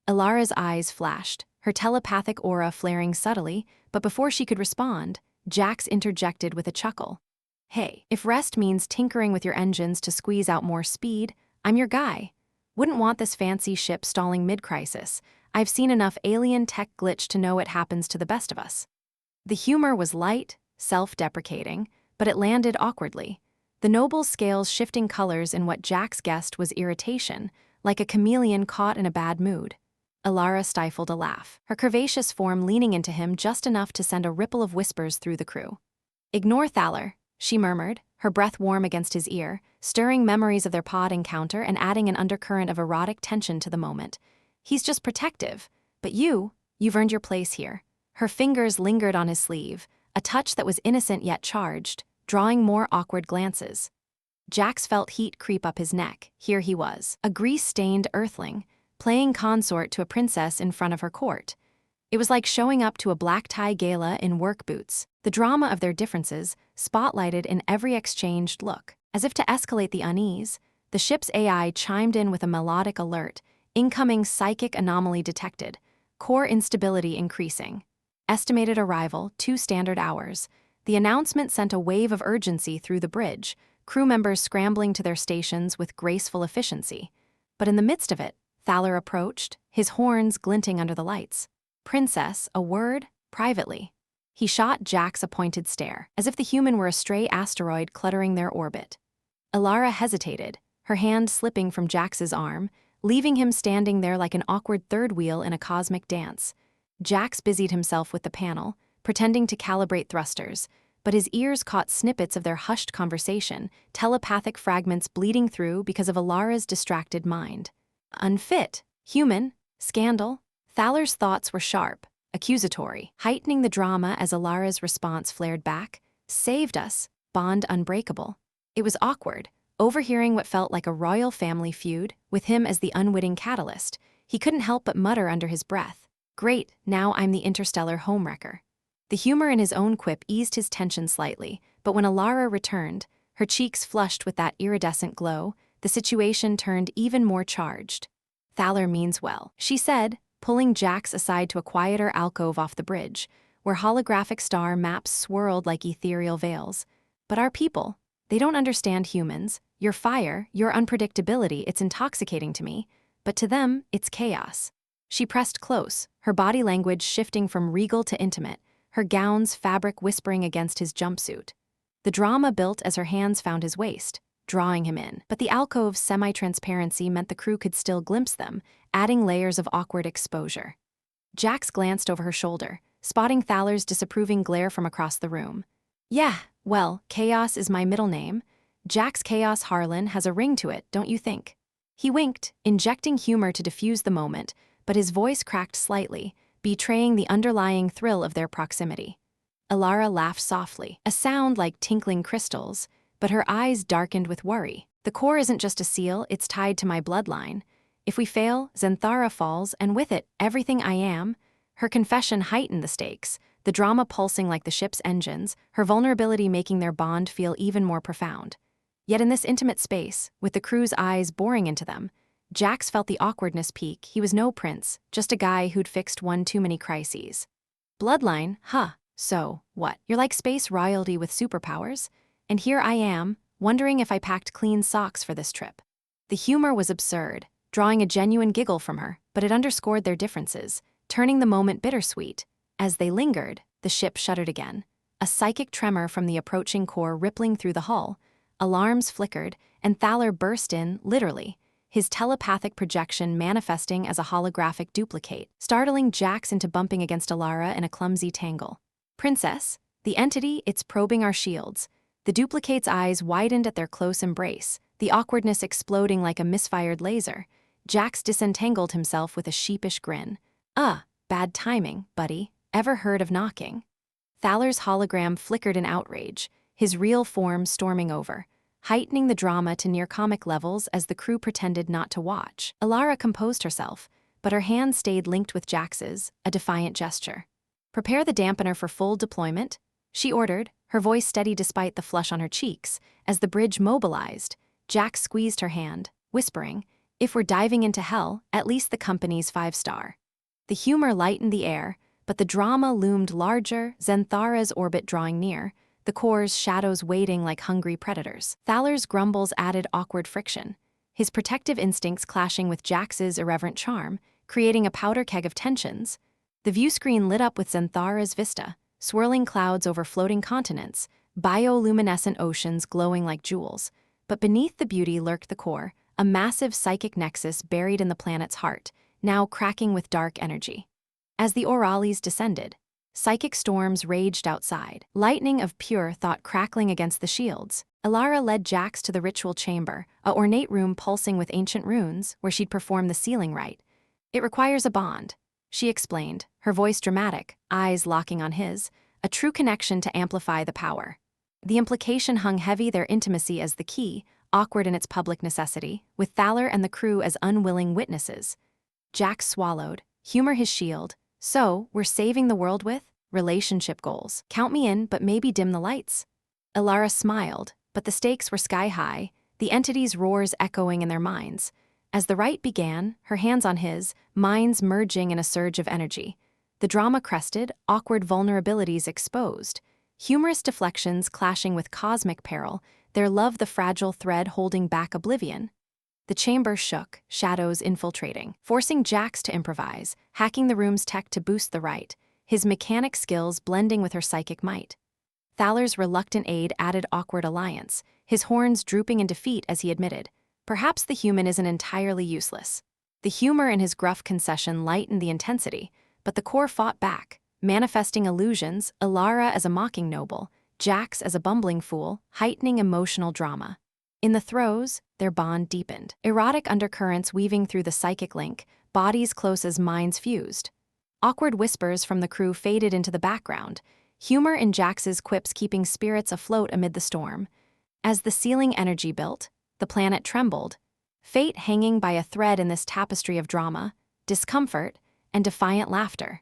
Elara's eyes flashed, her telepathic aura flaring subtly, but before she could respond, Jax interjected with a chuckle. "Hey, if rest means tinkering with your engines to squeeze out more speed, I'm your guy. Wouldn't want this fancy ship stalling mid-crisis. I've seen enough alien tech glitch to know it happens to the best of us." The humor was light, self-deprecating, but it landed awkwardly, the noble's scales shifting colors in what Jax guessed was irritation, like a chameleon caught in a bad mood. Elara stifled a laugh, her curvaceous form leaning into him just enough to send a ripple of whispers through the crew. "Ignore Thaler," she murmured, her breath warm against his ear, stirring memories of their pod encounter and adding an undercurrent of erotic tension to the moment. "He's just protective, but you've earned your place here." Her fingers lingered on his sleeve, a touch that was innocent yet charged, drawing more awkward glances. Jax felt heat creep up his neck. Here he was, a grease-stained earthling, playing consort to a princess in front of her court. It was like showing up to a black-tie gala in work boots, the drama of their differences spotlighted in every exchanged look. As if to escalate the unease, the ship's AI chimed in with a melodic alert, incoming psychic anomaly detected, core instability increasing. Estimated arrival, 2 standard hours. The announcement sent a wave of urgency through the bridge, crew members scrambling to their stations with graceful efficiency. But in the midst of it, Thaler approached, his horns glinting under the lights. "Princess, a word, privately." He shot Jax a pointed stare, as if the human were a stray asteroid cluttering their orbit. Elara hesitated, her hand slipping from Jax's arm, leaving him standing there like an awkward third wheel in a cosmic dance. Jax busied himself with the panel, pretending to calibrate thrusters, but his ears caught snippets of their hushed conversation, telepathic fragments bleeding through because of Elara's distracted mind. Unfit, human, scandal. Thaler's thoughts were sharp, accusatory, heightening the drama as Elara's response flared back. "Saved us, bond unbreakable." It was awkward, overhearing what felt like a royal family feud, with him as the unwitting catalyst. He couldn't help but mutter under his breath, "Great, now I'm the interstellar homewrecker." The humor in his own quip eased his tension slightly, but when Elara returned, her cheeks flushed with that iridescent glow, the situation turned even more charged. "Thaler means well," she said, pulling Jax aside to a quieter alcove off the bridge, where holographic star maps swirled like ethereal veils. "But our people, they don't understand humans. Your fire, your unpredictability, it's intoxicating to me, but to them, it's chaos." She pressed close, her body language shifting from regal to intimate, her gown's fabric whispering against his jumpsuit. The drama built as her hands found his waist, drawing him in, but the alcove's semi-transparency meant the crew could still glimpse them, adding layers of awkward exposure. Jax glanced over her shoulder, spotting Thaler's disapproving glare from across the room. "Yeah, well, Chaos is my middle name. Jax Chaos Harlan has a ring to it, don't you think?" He winked, injecting humor to diffuse the moment, but his voice cracked slightly, betraying the underlying thrill of their proximity. Elara laughed softly, a sound like tinkling crystals, but her eyes darkened with worry. "The core isn't just a seal, it's tied to my bloodline. If we fail, Zenthara falls, and with it, everything I am." Her confession heightened the stakes, the drama pulsing like the ship's engines, her vulnerability making their bond feel even more profound. Yet in this intimate space, with the crew's eyes boring into them, Jax felt the awkwardness peak. He was no prince, just a guy who'd fixed one too many crises. "Bloodline, huh? So, what? You're like space royalty with superpowers? And here I am, wondering if I packed clean socks for this trip." The humor was absurd, drawing a genuine giggle from her, but it underscored their differences, turning the moment bittersweet. As they lingered, the ship shuddered again, a psychic tremor from the approaching core rippling through the hull. Alarms flickered, and Thaler burst in, literally, his telepathic projection manifesting as a holographic duplicate, startling Jax into bumping against Elara in a clumsy tangle. "Princess, the entity, it's probing our shields." The duplicate's eyes widened at their close embrace, the awkwardness exploding like a misfired laser. Jax disentangled himself with a sheepish grin. Bad timing, buddy. Ever heard of knocking?" Thaler's hologram flickered in outrage, his real form storming over, heightening the drama to near-comic levels as the crew pretended not to watch. Elara composed herself, but her hand stayed linked with Jax's, a defiant gesture. "Prepare the dampener for full deployment," she ordered, her voice steady despite the flush on her cheeks. As the bridge mobilized, Jax squeezed her hand, whispering, "If we're diving into hell, at least the company's 5-star. The humor lightened the air, but the drama loomed larger, Zenthara's orbit drawing near, the core's shadows waiting like hungry predators. Thaler's grumbles added awkward friction, his protective instincts clashing with Jax's irreverent charm, creating a powder keg of tensions. The viewscreen lit up with Zenthara's vista, swirling clouds over floating continents, bioluminescent oceans glowing like jewels. But beneath the beauty lurked the core, a massive psychic nexus buried in the planet's heart, now cracking with dark energy. As the Orales descended, psychic storms raged outside, lightning of pure thought crackling against the shields. Elara led Jax to the ritual chamber, a ornate room pulsing with ancient runes, where she'd perform the sealing rite. "It requires a bond," she explained, her voice dramatic, eyes locking on his, a true connection to amplify the power. The implication hung heavy, their intimacy as the key, awkward in its public necessity, with Thaler and the crew as unwilling witnesses. Jax swallowed, humor his shield. "So, we're saving the world with relationship goals. Count me in, but maybe dim the lights." Elara smiled, but the stakes were sky high, the entity's roars echoing in their minds. As the rite began, her hands on his, minds merging in a surge of energy. The drama crested, awkward vulnerabilities exposed, humorous deflections clashing with cosmic peril, their love the fragile thread holding back oblivion. The chamber shook, shadows infiltrating, forcing Jax to improvise, hacking the room's tech to boost the rite, his mechanic skills blending with her psychic might. Thaler's reluctant aid added awkward alliance, his horns drooping in defeat as he admitted, "Perhaps the human isn't entirely useless." The humor in his gruff concession lightened the intensity, but the core fought back, manifesting illusions, Elara as a mocking noble, Jax as a bumbling fool, heightening emotional drama. In the throes, their bond deepened, erotic undercurrents weaving through the psychic link, bodies close as minds fused. Awkward whispers from the crew faded into the background, humor in Jax's quips keeping spirits afloat amid the storm. As the sealing energy built, the planet trembled, fate hanging by a thread in this tapestry of drama, discomfort, and defiant laughter.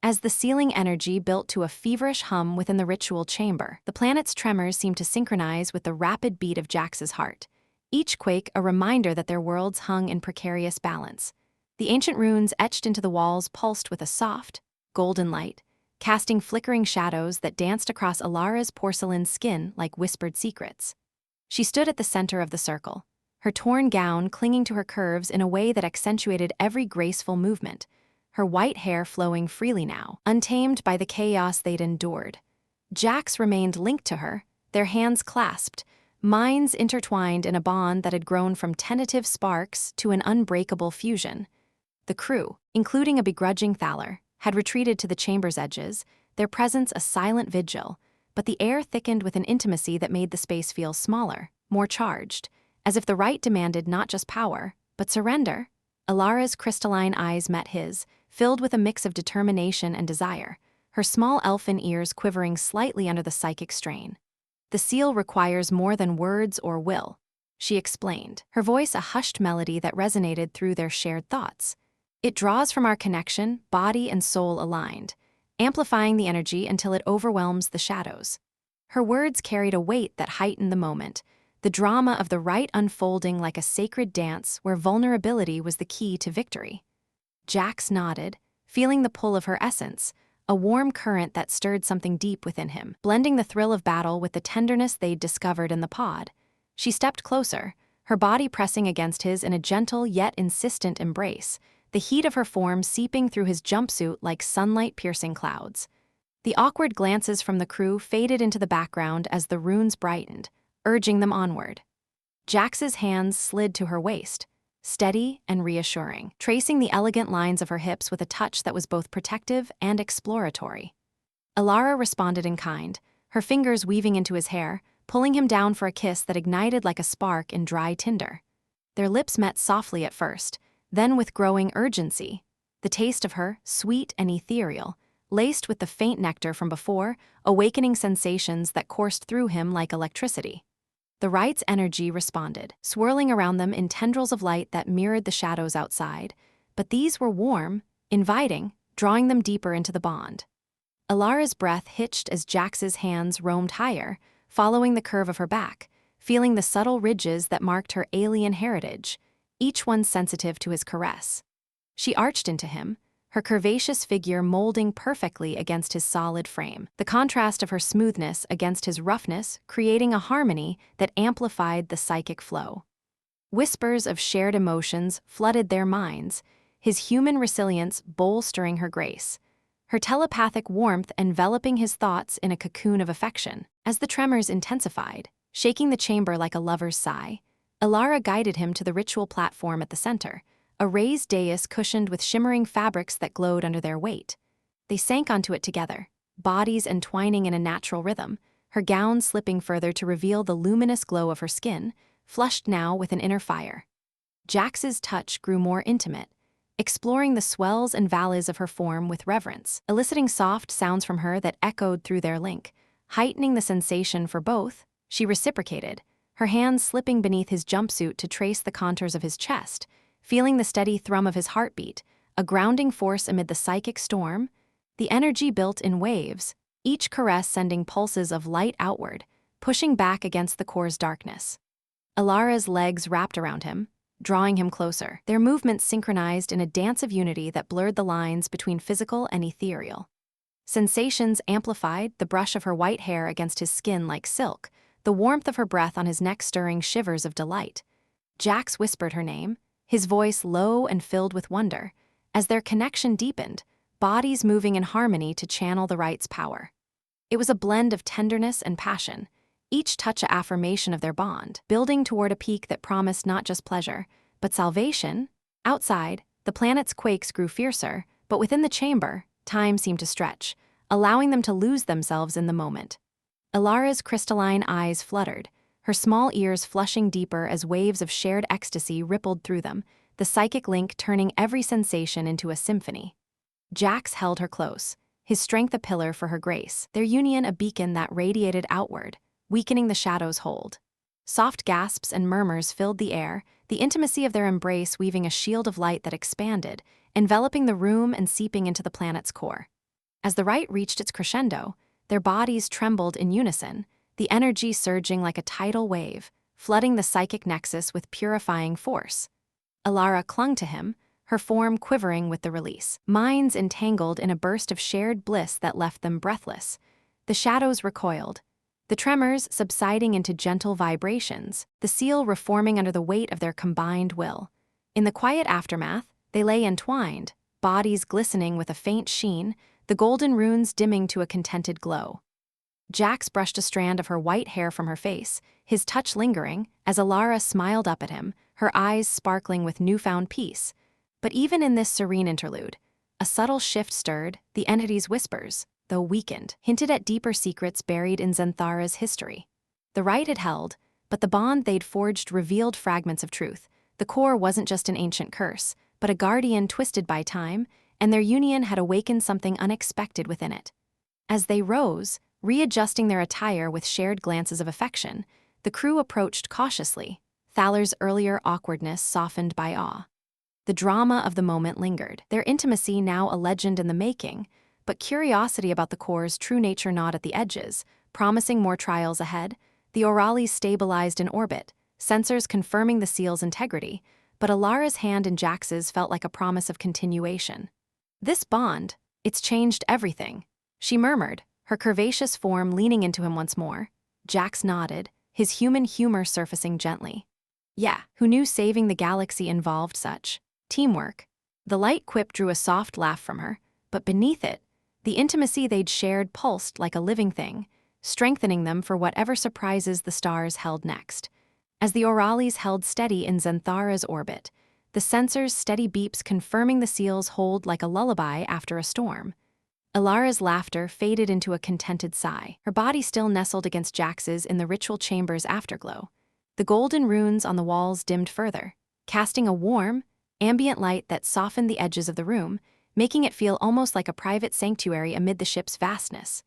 As the sealing energy built to a feverish hum within the ritual chamber, the planet's tremors seemed to synchronize with the rapid beat of Jax's heart, each quake a reminder that their worlds hung in precarious balance. The ancient runes etched into the walls pulsed with a soft, golden light, casting flickering shadows that danced across Elara's porcelain skin like whispered secrets. She stood at the center of the circle, her torn gown clinging to her curves in a way that accentuated every graceful movement, her white hair flowing freely now, untamed by the chaos they'd endured. Jax remained linked to her, their hands clasped, minds intertwined in a bond that had grown from tentative sparks to an unbreakable fusion. The crew, including a begrudging Thaler, had retreated to the chamber's edges, their presence a silent vigil, but the air thickened with an intimacy that made the space feel smaller, more charged, as if the rite demanded not just power, but surrender. Elara's crystalline eyes met his, filled with a mix of determination and desire, her small elfin ears quivering slightly under the psychic strain. "The seal requires more than words or will," she explained, her voice a hushed melody that resonated through their shared thoughts. "It draws from our connection, body and soul aligned, amplifying the energy until it overwhelms the shadows." Her words carried a weight that heightened the moment, the drama of the rite unfolding like a sacred dance where vulnerability was the key to victory. Jax nodded, feeling the pull of her essence, a warm current that stirred something deep within him, blending the thrill of battle with the tenderness they'd discovered in the pod. She stepped closer, her body pressing against his in a gentle yet insistent embrace, the heat of her form seeping through his jumpsuit like sunlight-piercing clouds. The awkward glances from the crew faded into the background as the runes brightened, urging them onward. Jax's hands slid to her waist, steady and reassuring, tracing the elegant lines of her hips with a touch that was both protective and exploratory. Elara responded in kind, her fingers weaving into his hair, pulling him down for a kiss that ignited like a spark in dry tinder. Their lips met softly at first, then with growing urgency. The taste of her, sweet and ethereal, laced with the faint nectar from before, awakening sensations that coursed through him like electricity. The rite's energy responded, swirling around them in tendrils of light that mirrored the shadows outside, but these were warm, inviting, drawing them deeper into the bond. Elara's breath hitched as Jax's hands roamed higher, following the curve of her back, feeling the subtle ridges that marked her alien heritage, each one sensitive to his caress. She arched into him, her curvaceous figure molding perfectly against his solid frame, the contrast of her smoothness against his roughness creating a harmony that amplified the psychic flow. Whispers of shared emotions flooded their minds, his human resilience bolstering her grace, her telepathic warmth enveloping his thoughts in a cocoon of affection. As the tremors intensified, shaking the chamber like a lover's sigh, Elara guided him to the ritual platform at the center, a raised dais cushioned with shimmering fabrics that glowed under their weight. They sank onto it together, bodies entwining in a natural rhythm, her gown slipping further to reveal the luminous glow of her skin, flushed now with an inner fire. Jax's touch grew more intimate, exploring the swells and valleys of her form with reverence, eliciting soft sounds from her that echoed through their link, heightening the sensation for both. She reciprocated, her hands slipping beneath his jumpsuit to trace the contours of his chest, feeling the steady thrum of his heartbeat, a grounding force amid the psychic storm. The energy built in waves, each caress sending pulses of light outward, pushing back against the core's darkness. Elara's legs wrapped around him, drawing him closer, their movements synchronized in a dance of unity that blurred the lines between physical and ethereal. Sensations amplified, the brush of her white hair against his skin like silk, the warmth of her breath on his neck stirring shivers of delight. Jax whispered her name, his voice low and filled with wonder, as their connection deepened, bodies moving in harmony to channel the rite's power. It was a blend of tenderness and passion, each touch an affirmation of their bond, building toward a peak that promised not just pleasure, but salvation. Outside, the planet's quakes grew fiercer, but within the chamber, time seemed to stretch, allowing them to lose themselves in the moment. Elara's crystalline eyes fluttered, her small ears flushing deeper as waves of shared ecstasy rippled through them, the psychic link turning every sensation into a symphony. Jax held her close, his strength a pillar for her grace, their union a beacon that radiated outward, weakening the shadow's hold. Soft gasps and murmurs filled the air, the intimacy of their embrace weaving a shield of light that expanded, enveloping the room and seeping into the planet's core. As the rite reached its crescendo, their bodies trembled in unison, the energy surging like a tidal wave, flooding the psychic nexus with purifying force. Elara clung to him, her form quivering with the release, minds entangled in a burst of shared bliss that left them breathless. The shadows recoiled, the tremors subsiding into gentle vibrations, the seal reforming under the weight of their combined will. In the quiet aftermath, they lay entwined, bodies glistening with a faint sheen, the golden runes dimming to a contented glow. Jax brushed a strand of her white hair from her face, his touch lingering, as Elara smiled up at him, her eyes sparkling with newfound peace. But even in this serene interlude, a subtle shift stirred, the entity's whispers, though weakened, hinted at deeper secrets buried in Zenthara's history. The rite had held, but the bond they'd forged revealed fragments of truth. The core wasn't just an ancient curse, but a guardian twisted by time, and their union had awakened something unexpected within it. As they rose, readjusting their attire with shared glances of affection, the crew approached cautiously, Thaler's earlier awkwardness softened by awe. The drama of the moment lingered, their intimacy now a legend in the making, but curiosity about the core's true nature gnawed at the edges, promising more trials ahead. The Orali stabilized in orbit, sensors confirming the seal's integrity, but Elara's hand in Jax's felt like a promise of continuation. This bond, it's changed everything, she murmured, her curvaceous form leaning into him once more. Jax nodded, his human humor surfacing gently. Yeah, who knew saving the galaxy involved such teamwork? The light quip drew a soft laugh from her, but beneath it, the intimacy they'd shared pulsed like a living thing, strengthening them for whatever surprises the stars held next. As the Oralis held steady in Zenthara's orbit, the sensors' steady beeps confirming the seal's hold like a lullaby after a storm. Elara's laughter faded into a contented sigh, her body still nestled against Jax's in the ritual chamber's afterglow. The golden runes on the walls dimmed further, casting a warm, ambient light that softened the edges of the room, making it feel almost like a private sanctuary amid the ship's vastness.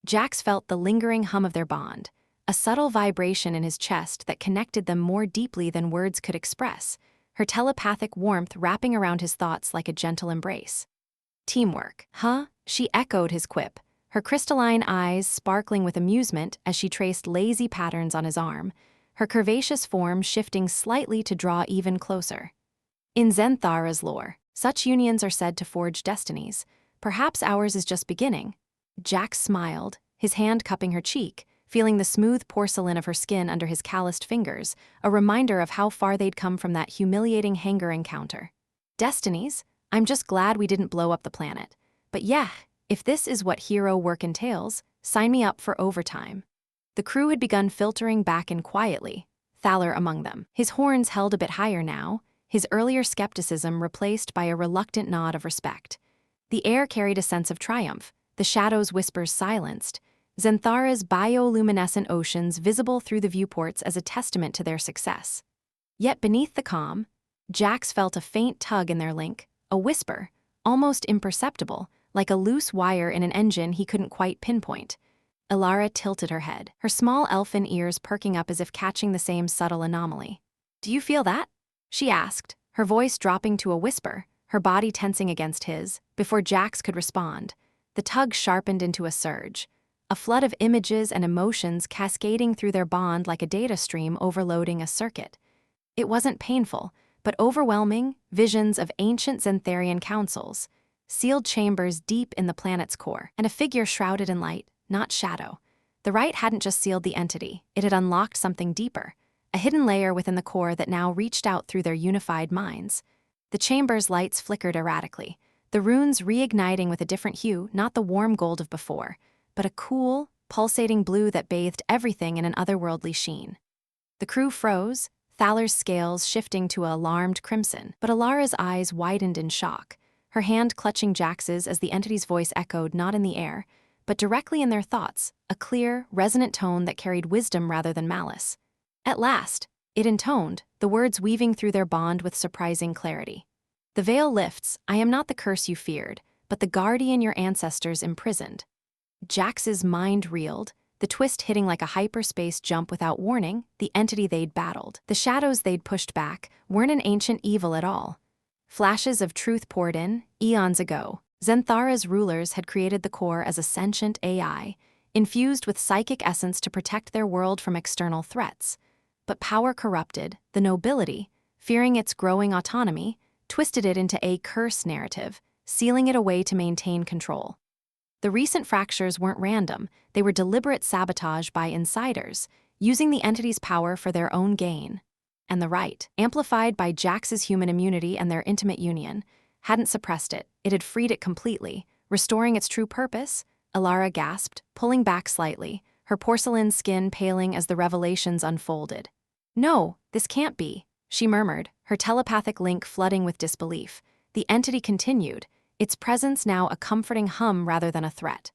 Jax felt the lingering hum of their bond, a subtle vibration in his chest that connected them more deeply than words could express, her telepathic warmth wrapping around his thoughts like a gentle embrace. Teamwork, huh? She echoed his quip, her crystalline eyes sparkling with amusement as she traced lazy patterns on his arm, her curvaceous form shifting slightly to draw even closer. In Zenthara's lore, such unions are said to forge destinies. Perhaps ours is just beginning. Jax smiled, his hand cupping her cheek, feeling the smooth porcelain of her skin under his calloused fingers, a reminder of how far they'd come from that humiliating hangar encounter. Destinies? I'm just glad we didn't blow up the planet. But yeah, if this is what hero work entails, sign me up for overtime. The crew had begun filtering back in quietly, Thaler among them. His horns held a bit higher now, his earlier skepticism replaced by a reluctant nod of respect. The air carried a sense of triumph, the shadows' whispers silenced, Zenthara's bioluminescent oceans visible through the viewports as a testament to their success. Yet beneath the calm, Jax felt a faint tug in their link, a whisper, almost imperceptible, like a loose wire in an engine he couldn't quite pinpoint. Elara tilted her head, her small elfin ears perking up as if catching the same subtle anomaly. "Do you feel that?" she asked, her voice dropping to a whisper, her body tensing against his. Before Jax could respond, the tug sharpened into a surge, a flood of images and emotions cascading through their bond like a data stream overloading a circuit. It wasn't painful, but overwhelming, visions of ancient Zentharian councils, sealed chambers deep in the planet's core, and a figure shrouded in light, not shadow. The rite hadn't just sealed the entity, it had unlocked something deeper, a hidden layer within the core that now reached out through their unified minds. The chamber's lights flickered erratically, the runes reigniting with a different hue, not the warm gold of before, but a cool, pulsating blue that bathed everything in an otherworldly sheen. The crew froze, Thaler's scales shifting to an alarmed crimson, but Elara's eyes widened in shock, her hand clutching Jax's as the entity's voice echoed not in the air, but directly in their thoughts, a clear, resonant tone that carried wisdom rather than malice. At last, it intoned, the words weaving through their bond with surprising clarity. "The veil lifts, I am not the curse you feared, but the guardian your ancestors imprisoned." Jax's mind reeled, the twist hitting like a hyperspace jump without warning, the entity they'd battled. The shadows they'd pushed back weren't an ancient evil at all. Flashes of truth poured in, eons ago. Zenthara's rulers had created the core as a sentient AI, infused with psychic essence to protect their world from external threats. But power corrupted, the nobility, fearing its growing autonomy, twisted it into a curse narrative, sealing it away to maintain control. The recent fractures weren't random, they were deliberate sabotage by insiders, using the entity's power for their own gain. And the rite, amplified by Jax's human immunity and their intimate union, hadn't suppressed it, it had freed it completely, restoring its true purpose. Elara gasped, pulling back slightly, her porcelain skin paling as the revelations unfolded. "No, this can't be," she murmured, her telepathic link flooding with disbelief. The entity continued, its presence now a comforting hum rather than a threat.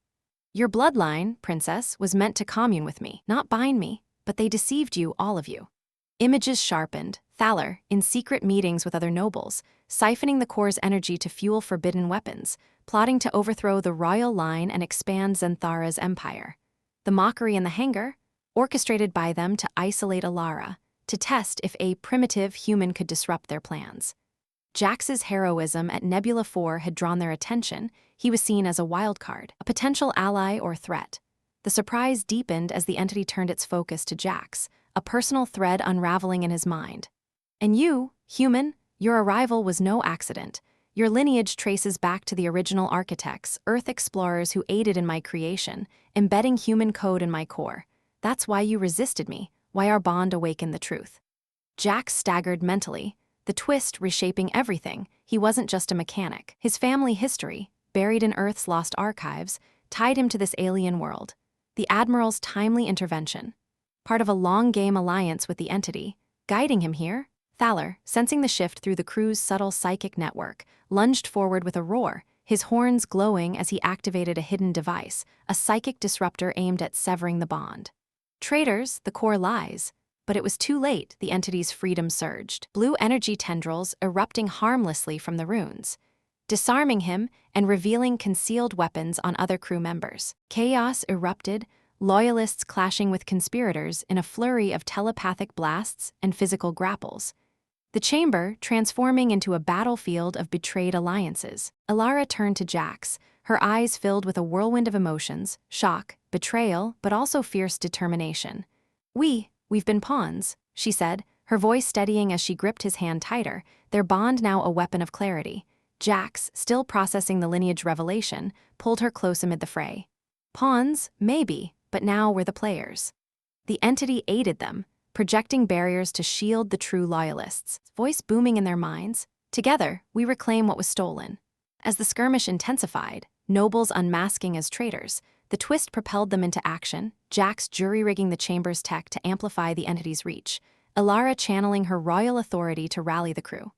"Your bloodline, Princess, was meant to commune with me, not bind me, but they deceived you, all of you." Images sharpened, Thaler, in secret meetings with other nobles, siphoning the core's energy to fuel forbidden weapons, plotting to overthrow the royal line and expand Zenthara's empire. The mockery in the hangar, orchestrated by them to isolate Elara, to test if a primitive human could disrupt their plans. Jax's heroism at Nebula 4 had drawn their attention. He was seen as a wildcard, a potential ally or threat. The surprise deepened as the entity turned its focus to Jax, a personal thread unraveling in his mind. "And you, human, your arrival was no accident. Your lineage traces back to the original architects, Earth explorers who aided in my creation, embedding human code in my core. That's why you resisted me, why our bond awakened the truth." Jax staggered mentally, the twist reshaping everything. He wasn't just a mechanic. His family history, buried in Earth's lost archives, tied him to this alien world. The Admiral's timely intervention, part of a long-game alliance with the entity, guiding him here. Thaler, sensing the shift through the crew's subtle psychic network, lunged forward with a roar, his horns glowing as he activated a hidden device, a psychic disruptor aimed at severing the bond. Traitors, the core lies. But it was too late, the entity's freedom surged, blue energy tendrils erupting harmlessly from the runes, disarming him and revealing concealed weapons on other crew members. Chaos erupted, loyalists clashing with conspirators in a flurry of telepathic blasts and physical grapples. The chamber transforming into a battlefield of betrayed alliances. Elara turned to Jax, her eyes filled with a whirlwind of emotions, shock, betrayal, but also fierce determination. We've been pawns, she said, her voice steadying as she gripped his hand tighter, their bond now a weapon of clarity. Jax, still processing the lineage revelation, pulled her close amid the fray. Pawns, maybe, but now we're the players. The entity aided them, projecting barriers to shield the true loyalists, voice booming in their minds. Together, we reclaim what was stolen. As the skirmish intensified, nobles unmasking as traitors, the twist propelled them into action, Jax jury-rigging the chamber's tech to amplify the entity's reach, Elara channeling her royal authority to rally the crew.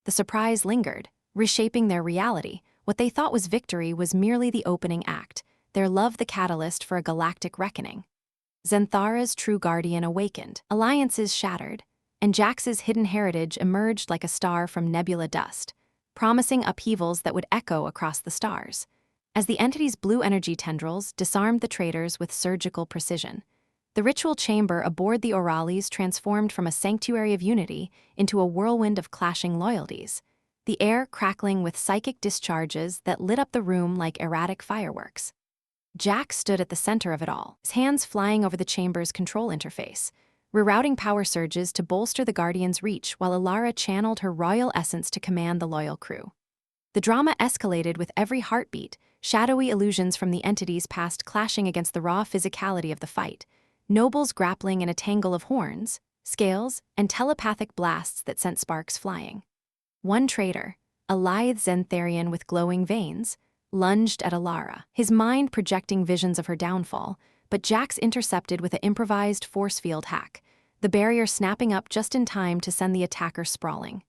The surprise lingered, reshaping their reality. What they thought was victory was merely the opening act, their love the catalyst for a galactic reckoning. Zenthara's true guardian awakened, alliances shattered, and Jax's hidden heritage emerged like a star from nebula dust, promising upheavals that would echo across the stars. As the entity's blue energy tendrils disarmed the traitors with surgical precision, the ritual chamber aboard the Orales transformed from a sanctuary of unity into a whirlwind of clashing loyalties, the air crackling with psychic discharges that lit up the room like erratic fireworks. Jax stood at the center of it all, his hands flying over the chamber's control interface, rerouting power surges to bolster the Guardian's reach while Elara channeled her royal essence to command the loyal crew. The drama escalated with every heartbeat, shadowy illusions from the entity's past clashing against the raw physicality of the fight, nobles grappling in a tangle of horns, scales, and telepathic blasts that sent sparks flying. One traitor, a lithe Zentharian with glowing veins, lunged at Elara, his mind projecting visions of her downfall, but Jax intercepted with an improvised force field hack, the barrier snapping up just in time to send the attacker sprawling.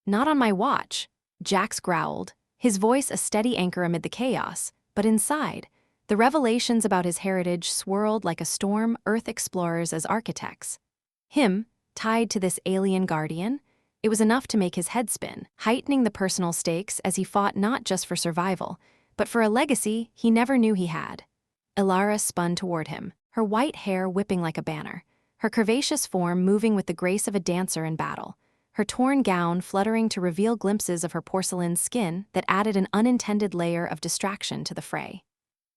"Not on my watch," Jax growled, his voice a steady anchor amid the chaos, but inside, the revelations about his heritage swirled like a storm, Earth explorers as architects. Him, tied to this alien guardian, it was enough to make his head spin, heightening the personal stakes as he fought not just for survival, but for a legacy he never knew he had. Elara spun toward him, her white hair whipping like a banner, her curvaceous form moving with the grace of a dancer in battle, her torn gown fluttering to reveal glimpses of her porcelain skin that added an unintended layer of distraction to the fray.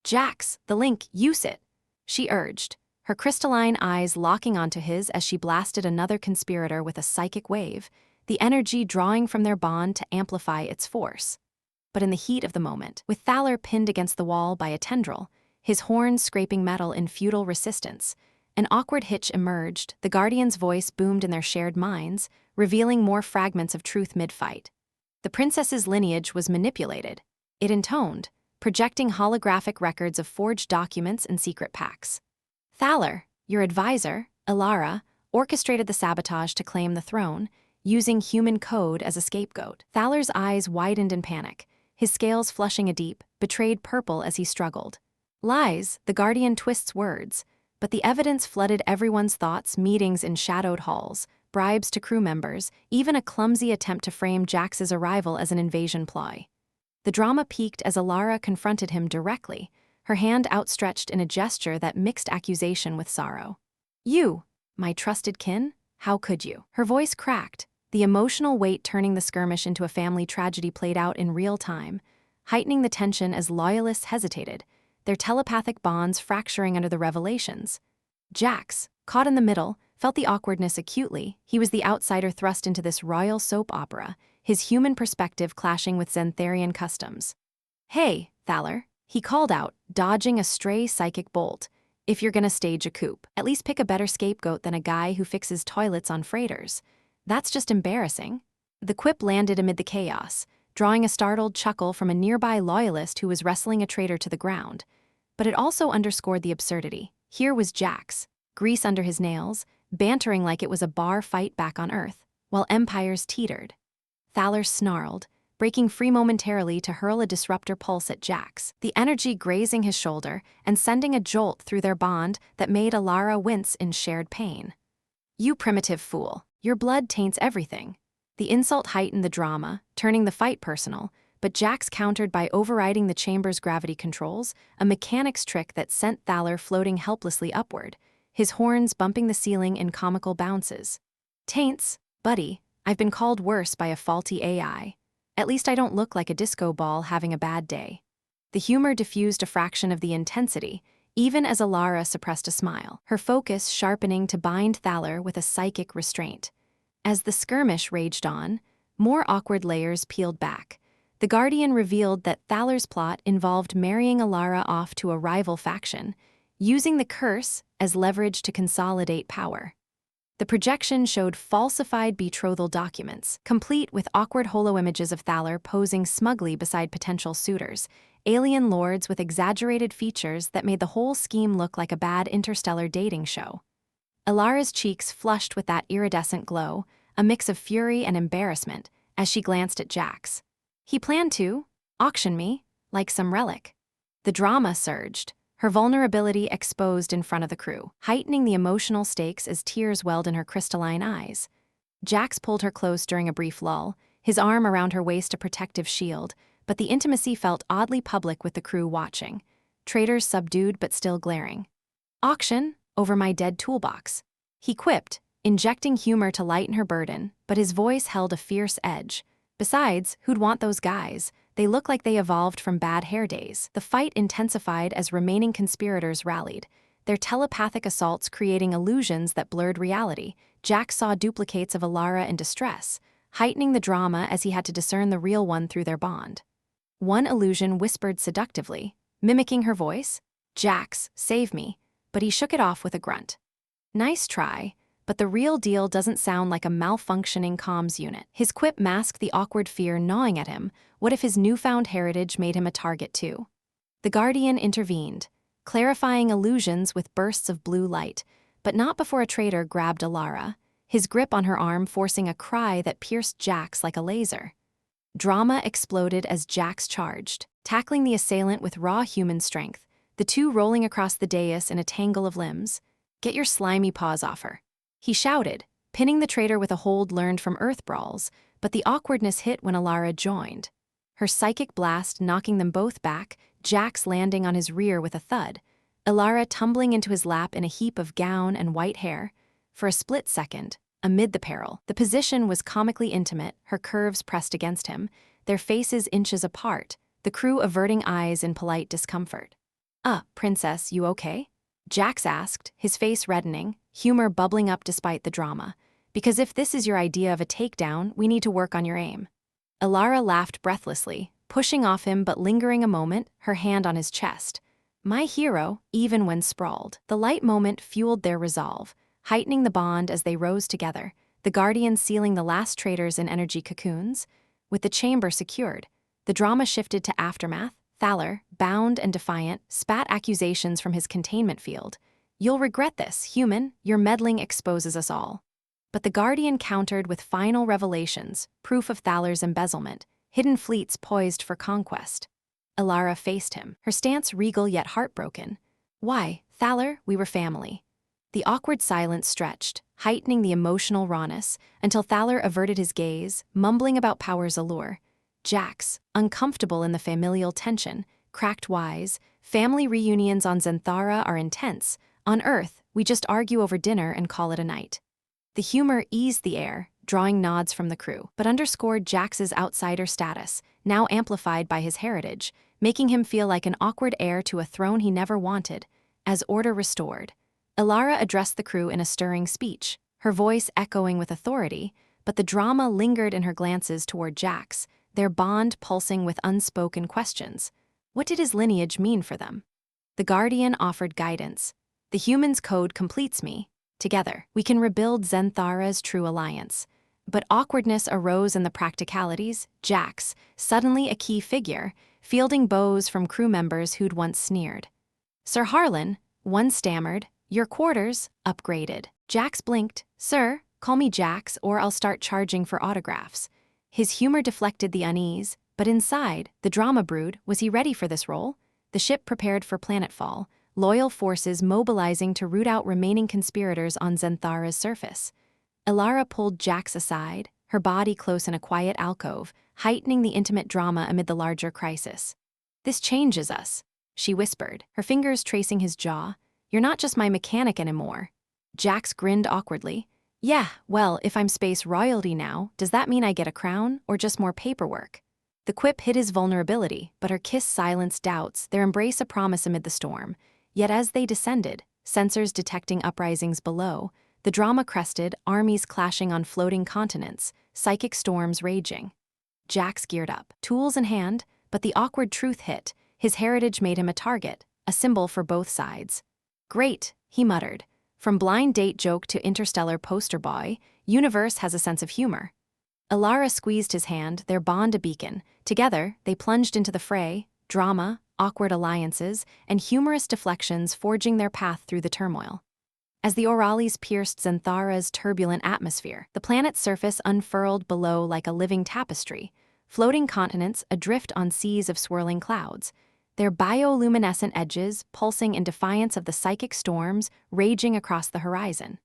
"Jax, the link, use it," she urged, her crystalline eyes locking onto his as she blasted another conspirator with a psychic wave, the energy drawing from their bond to amplify its force. But in the heat of the moment, with Thaler pinned against the wall by a tendril, his horns scraping metal in futile resistance, an awkward hitch emerged, the Guardian's voice boomed in their shared minds, revealing more fragments of truth mid-fight. The princess's lineage was manipulated. It intoned, projecting holographic records of forged documents and secret pacts. Thaler, your advisor, Elara, orchestrated the sabotage to claim the throne, using human code as a scapegoat. Thaler's eyes widened in panic, his scales flushing a deep, betrayed purple as he struggled. Lies, the Guardian twists words, but the evidence flooded everyone's thoughts, meetings in shadowed halls, bribes to crew members, even a clumsy attempt to frame Jax's arrival as an invasion ploy. The drama peaked as Elara confronted him directly, her hand outstretched in a gesture that mixed accusation with sorrow. "You, my trusted kin? How could you?" Her voice cracked, the emotional weight turning the skirmish into a family tragedy played out in real time, heightening the tension as loyalists hesitated, their telepathic bonds fracturing under the revelations. Jax, caught in the middle, felt the awkwardness acutely. He was the outsider thrust into this royal soap opera, his human perspective clashing with Zentharian customs. "Hey, Thaler," he called out, dodging a stray psychic bolt. "If you're gonna stage a coup, at least pick a better scapegoat than a guy who fixes toilets on freighters. That's just embarrassing." The quip landed amid the chaos, drawing a startled chuckle from a nearby loyalist who was wrestling a traitor to the ground. But it also underscored the absurdity. Here was Jax, grease under his nails, bantering like it was a bar fight back on Earth, while empires teetered. Thaler snarled, breaking free momentarily to hurl a disruptor pulse at Jax, the energy grazing his shoulder and sending a jolt through their bond that made Elara wince in shared pain. "You primitive fool, your blood taints everything." The insult heightened the drama, turning the fight personal, but Jax countered by overriding the chamber's gravity controls, a mechanics trick that sent Thaler floating helplessly upward, his horns bumping the ceiling in comical bounces. "Taints, buddy, I've been called worse by a faulty AI. At least I don't look like a disco ball having a bad day." The humor diffused a fraction of the intensity, even as Elara suppressed a smile, her focus sharpening to bind Thaler with a psychic restraint. As the skirmish raged on, more awkward layers peeled back. The Guardian revealed that Thaler's plot involved marrying Elara off to a rival faction, using the curse as leverage to consolidate power. The projection showed falsified betrothal documents, complete with awkward holo-images of Thaler posing smugly beside potential suitors, alien lords with exaggerated features that made the whole scheme look like a bad interstellar dating show. Elara's cheeks flushed with that iridescent glow, a mix of fury and embarrassment, as she glanced at Jax. He planned to auction me, like some relic. The drama surged, her vulnerability exposed in front of the crew, heightening the emotional stakes as tears welled in her crystalline eyes. Jax pulled her close during a brief lull, his arm around her waist a protective shield, but the intimacy felt oddly public with the crew watching, traitors subdued but still glaring. "Auction, over my dead toolbox," he quipped, injecting humor to lighten her burden, but his voice held a fierce edge. "Besides, who'd want those guys? They look like they evolved from bad hair days." The fight intensified as remaining conspirators rallied, their telepathic assaults creating illusions that blurred reality. Jax saw duplicates of Elara in distress, heightening the drama as he had to discern the real one through their bond. One illusion whispered seductively, mimicking her voice, "Jax, save me," but he shook it off with a grunt. "Nice try, but the real deal doesn't sound like a malfunctioning comms unit." His quip masked the awkward fear gnawing at him. What if his newfound heritage made him a target too? The Guardian intervened, clarifying illusions with bursts of blue light, but not before a traitor grabbed Elara, his grip on her arm forcing a cry that pierced Jax like a laser. Drama exploded as Jax charged, tackling the assailant with raw human strength, the two rolling across the dais in a tangle of limbs. "Get your slimy paws off her," he shouted, pinning the traitor with a hold learned from Earth brawls, but the awkwardness hit when Elara joined. Her psychic blast knocking them both back, Jax landing on his rear with a thud, Elara tumbling into his lap in a heap of gown and white hair. For a split second, amid the peril, the position was comically intimate, her curves pressed against him, their faces inches apart, the crew averting eyes in polite discomfort. Princess, you okay?" Jax asked, his face reddening, humor bubbling up despite the drama. "Because if this is your idea of a takedown, we need to work on your aim." Elara laughed breathlessly, pushing off him but lingering a moment, her hand on his chest. "My hero, even when sprawled." The light moment fueled their resolve, heightening the bond as they rose together, the Guardian sealing the last traitors in energy cocoons. With the chamber secured, the drama shifted to aftermath. Thaler, bound and defiant, spat accusations from his containment field. "You'll regret this, human, your meddling exposes us all." But the Guardian countered with final revelations, proof of Thaler's embezzlement, hidden fleets poised for conquest. Elara faced him, her stance regal yet heartbroken. "Why, Thaler, we were family." The awkward silence stretched, heightening the emotional rawness, until Thaler averted his gaze, mumbling about power's allure. Jax, uncomfortable in the familial tension, cracked wise, "Family reunions on Zenthara are intense. On Earth, we just argue over dinner and call it a night." The humor eased the air, drawing nods from the crew, but underscored Jax's outsider status, now amplified by his heritage, making him feel like an awkward heir to a throne he never wanted. As order restored, Elara addressed the crew in a stirring speech, her voice echoing with authority, but the drama lingered in her glances toward Jax, their bond pulsing with unspoken questions. What did his lineage mean for them? The Guardian offered guidance. "The human's code completes me. Together, we can rebuild Zenthara's true alliance." But awkwardness arose in the practicalities. Jax, suddenly a key figure, fielding bows from crew members who'd once sneered. "Sir Harlan," one stammered, "your quarters, upgraded." Jax blinked. "Sir, Call me Jax or I'll start charging for autographs. His humor deflected the unease, but inside, the drama brewed. Was he ready for this role? The ship prepared for planetfall, loyal forces mobilizing to root out remaining conspirators on Zenthara's surface. Elara pulled Jax aside, her body close in a quiet alcove, heightening the intimate drama amid the larger crisis. "This changes us," she whispered, her fingers tracing his jaw. "You're not just my mechanic anymore." Jax grinned awkwardly. "Yeah, well, if I'm space royalty now, does that mean I get a crown, or just more paperwork?" The quip hid his vulnerability, but her kiss silenced doubts, their embrace a promise amid the storm. Yet as they descended, sensors detecting uprisings below, the drama crested, armies clashing on floating continents, psychic storms raging. Jax geared up, tools in hand, but the awkward truth hit. His heritage made him a target, a symbol for both sides. "Great," he muttered. From blind date joke to interstellar poster boy, universe has a sense of humor. Elara squeezed his hand, their bond a beacon. Together, they plunged into the fray, drama, awkward alliances, and humorous deflections forging their path through the turmoil. As the Aurales pierced Zenthara's turbulent atmosphere, the planet's surface unfurled below like a living tapestry, floating continents adrift on seas of swirling clouds, their bioluminescent edges pulsing in defiance of the psychic storms raging across the horizon.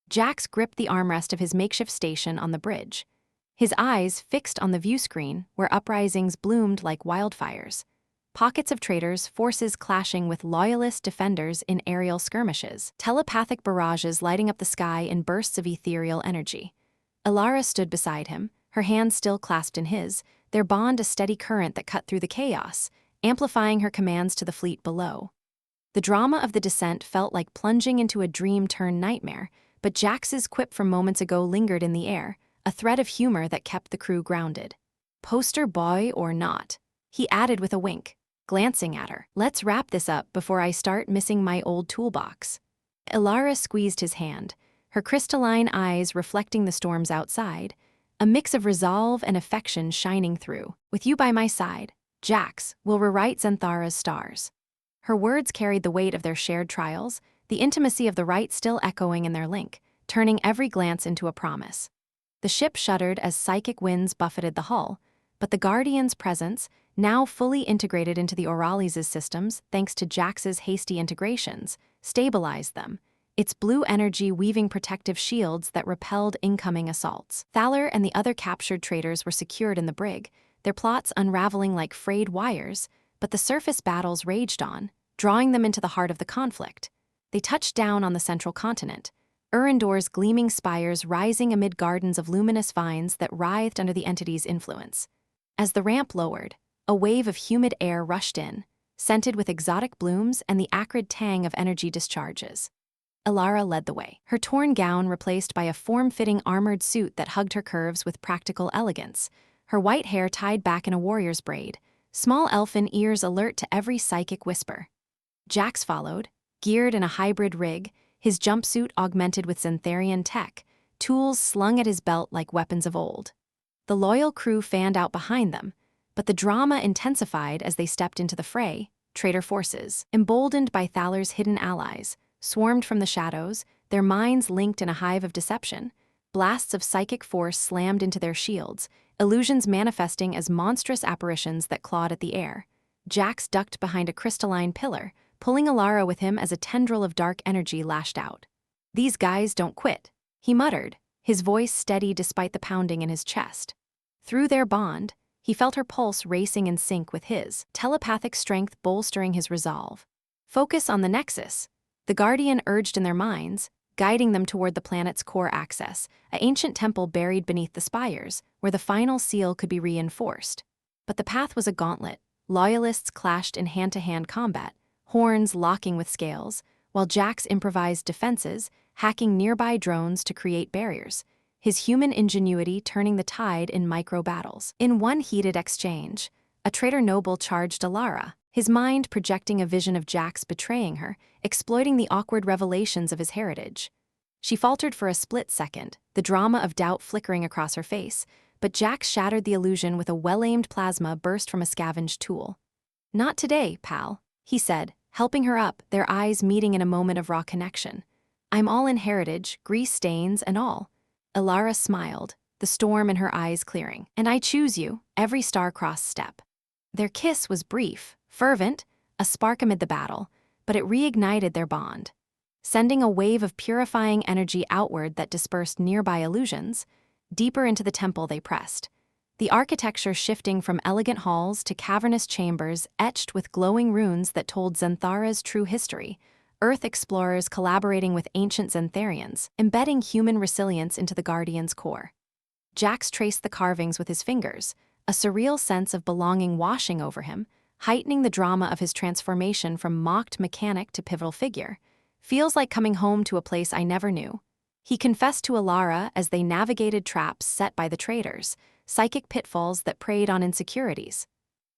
Jax gripped the armrest of his makeshift station on the bridge, his eyes fixed on the view screen where uprisings bloomed like wildfires. Pockets of traitors, forces clashing with loyalist defenders in aerial skirmishes, telepathic barrages lighting up the sky in bursts of ethereal energy. Elara stood beside him, her hands still clasped in his, their bond a steady current that cut through the chaos, amplifying her commands to the fleet below. The drama of the descent felt like plunging into a dream-turned-nightmare, but Jax's quip from moments ago lingered in the air, a thread of humor that kept the crew grounded. "Poster boy or not," he added with a wink, glancing at her. "Let's wrap this up before I start missing my old toolbox." Elara squeezed his hand, her crystalline eyes reflecting the storms outside, a mix of resolve and affection shining through. "With you by my side, Jax will rewrite Zenthara's stars." Her words carried the weight of their shared trials, the intimacy of the rite still echoing in their link, turning every glance into a promise. The ship shuddered as psychic winds buffeted the hull, but the Guardian's presence, now fully integrated into the Aurales' systems thanks to Jax's hasty integrations, stabilized them, its blue energy weaving protective shields that repelled incoming assaults. Thaler and the other captured traitors were secured in the brig, their plots unraveling like frayed wires, but the surface battles raged on, drawing them into the heart of the conflict. They touched down on the central continent, Urindor's gleaming spires rising amid gardens of luminous vines that writhed under the entity's influence. As the ramp lowered, a wave of humid air rushed in, scented with exotic blooms and the acrid tang of energy discharges. Elara led the way, her torn gown replaced by a form-fitting armored suit that hugged her curves with practical elegance, her white hair tied back in a warrior's braid, small elfin ears alert to every psychic whisper. Jax followed, geared in a hybrid rig, his jumpsuit augmented with Zentharian tech, tools slung at his belt like weapons of old. The loyal crew fanned out behind them, but the drama intensified as they stepped into the fray. Traitor forces, emboldened by Thaler's hidden allies, swarmed from the shadows, their minds linked in a hive of deception. Blasts of psychic force slammed into their shields, illusions manifesting as monstrous apparitions that clawed at the air. Jax ducked behind a crystalline pillar, pulling Elara with him as a tendril of dark energy lashed out. "These guys don't quit," he muttered, his voice steady despite the pounding in his chest. Through their bond, he felt her pulse racing in sync with his, telepathic strength bolstering his resolve. "Focus on the nexus," the Guardian urged in their minds, guiding them toward the planet's core access, an ancient temple buried beneath the spires, where the final seal could be reinforced. But the path was a gauntlet. Loyalists clashed in hand-to-hand combat, horns locking with scales, while Jax improvised defenses, hacking nearby drones to create barriers, his human ingenuity turning the tide in micro-battles. In one heated exchange, a traitor noble charged Elara, his mind projecting a vision of Jax betraying her, exploiting the awkward revelations of his heritage. She faltered for a split second, the drama of doubt flickering across her face, but Jax shattered the illusion with a well-aimed plasma burst from a scavenged tool. "Not today, pal," he said, helping her up, their eyes meeting in a moment of raw connection. "I'm all in heritage, grease stains and all. Elara smiled, the storm in her eyes clearing. And I choose you, every star-crossed step. Their kiss was brief, fervent, a spark amid the battle, but it reignited their bond. Sending a wave of purifying energy outward that dispersed nearby illusions, deeper into the temple they pressed. The architecture shifting from elegant halls to cavernous chambers etched with glowing runes that told Zenthara's true history, Earth explorers collaborating with ancient Zentharians, embedding human resilience into the Guardian's core. Jax traced the carvings with his fingers, a surreal sense of belonging washing over him, heightening the drama of his transformation from mocked mechanic to pivotal figure. Feels like coming home to a place I never knew. He confessed to Elara as they navigated traps set by the traders, psychic pitfalls that preyed on insecurities.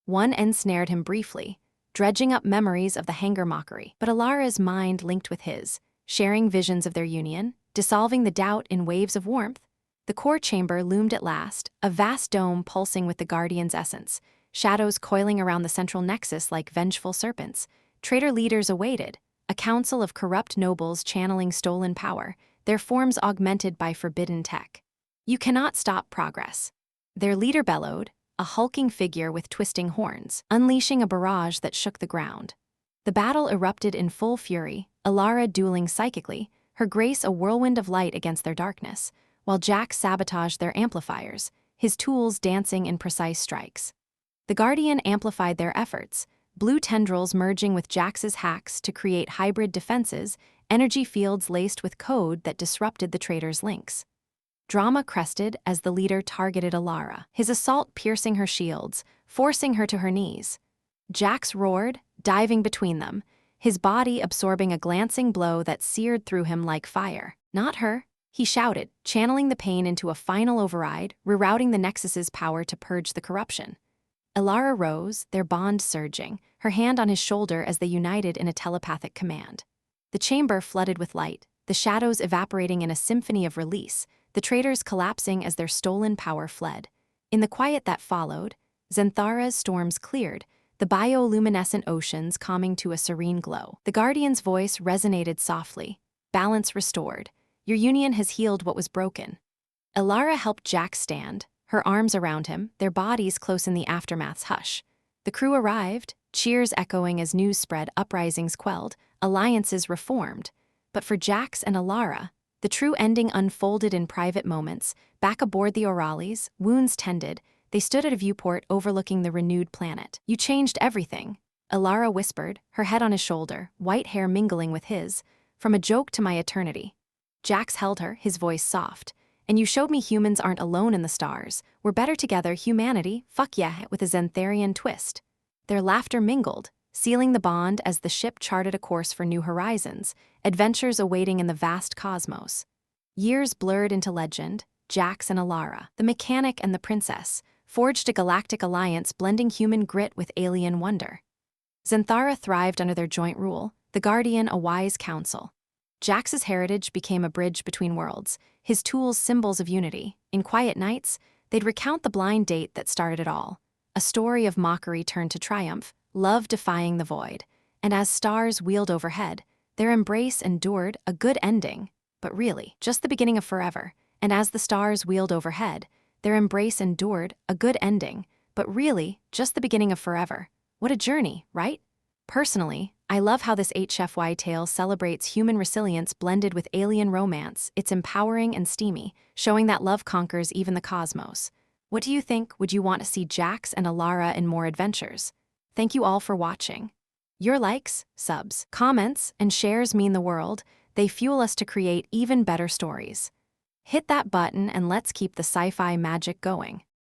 One ensnared him briefly, dredging up memories of the hanger mockery, but Elara's mind linked with his, sharing visions of their union, dissolving the doubt in waves of warmth. The core chamber loomed at last, a vast dome pulsing with the Guardian's essence, shadows coiling around the central nexus like vengeful serpents. Trader leaders awaited, a council of corrupt nobles channeling stolen power, their forms augmented by forbidden tech. You cannot stop progress. Their leader bellowed, a hulking figure with twisting horns, unleashing a barrage that shook the ground. The battle erupted in full fury, Elara dueling psychically, her grace a whirlwind of light against their darkness, while Jax sabotaged their amplifiers, his tools dancing in precise strikes. The Guardian amplified their efforts, blue tendrils merging with Jax's hacks to create hybrid defenses, energy fields laced with code that disrupted the trader's links. Drama crested as the leader targeted Elara, his assault piercing her shields, forcing her to her knees. Jax roared, diving between them, his body absorbing a glancing blow that seared through him like fire. Not her, he shouted, channeling the pain into a final override, rerouting the Nexus's power to purge the corruption. Elara rose, their bond surging, her hand on his shoulder as they united in a telepathic command. The chamber flooded with light, the shadows evaporating in a symphony of release, the traders collapsing as their stolen power fled. In the quiet that followed, Zenthara's storms cleared, the bioluminescent oceans calming to a serene glow. The Guardian's voice resonated softly, balance restored. Your union has healed what was broken. Elara helped Jax stand, her arms around him, their bodies close in the aftermath's hush. The crew arrived, cheers echoing as news spread, uprisings quelled, alliances reformed. But for Jax and Elara, the true ending unfolded in private moments. Back aboard the Orales, wounds tended, they stood at a viewport overlooking the renewed planet. You changed everything, Elara whispered, her head on his shoulder, white hair mingling with his, from a joke to my eternity. Jax held her, his voice soft. And you showed me humans aren't alone in the stars. We're better together, humanity, fuck yeah, with a Zentharian twist. Their laughter mingled, sealing the bond as the ship charted a course for new horizons, adventures awaiting in the vast cosmos. Years blurred into legend, Jax and Elara, the mechanic and the princess, forged a galactic alliance blending human grit with alien wonder. Zenthara thrived under their joint rule, the Guardian a wise counsel. Jax's heritage became a bridge between worlds, his tools symbols of unity. In quiet nights, they'd recount the blind date that started it all. A story of mockery turned to triumph, love defying the void. And as stars wheeled overhead, their embrace endured a good ending, but really, just the beginning of forever. And as the stars wheeled overhead, their embrace endured a good ending, but really, just the beginning of forever. What a journey, right? Personally, I love how this HFY tale celebrates human resilience blended with alien romance. It's empowering and steamy, showing that love conquers even the cosmos. What do you think? Would you want to see Jax and Elara in more adventures? Thank you all for watching. Your likes, subs, comments, and shares mean the world. They fuel us to create even better stories. Hit that button and let's keep the sci-fi magic going.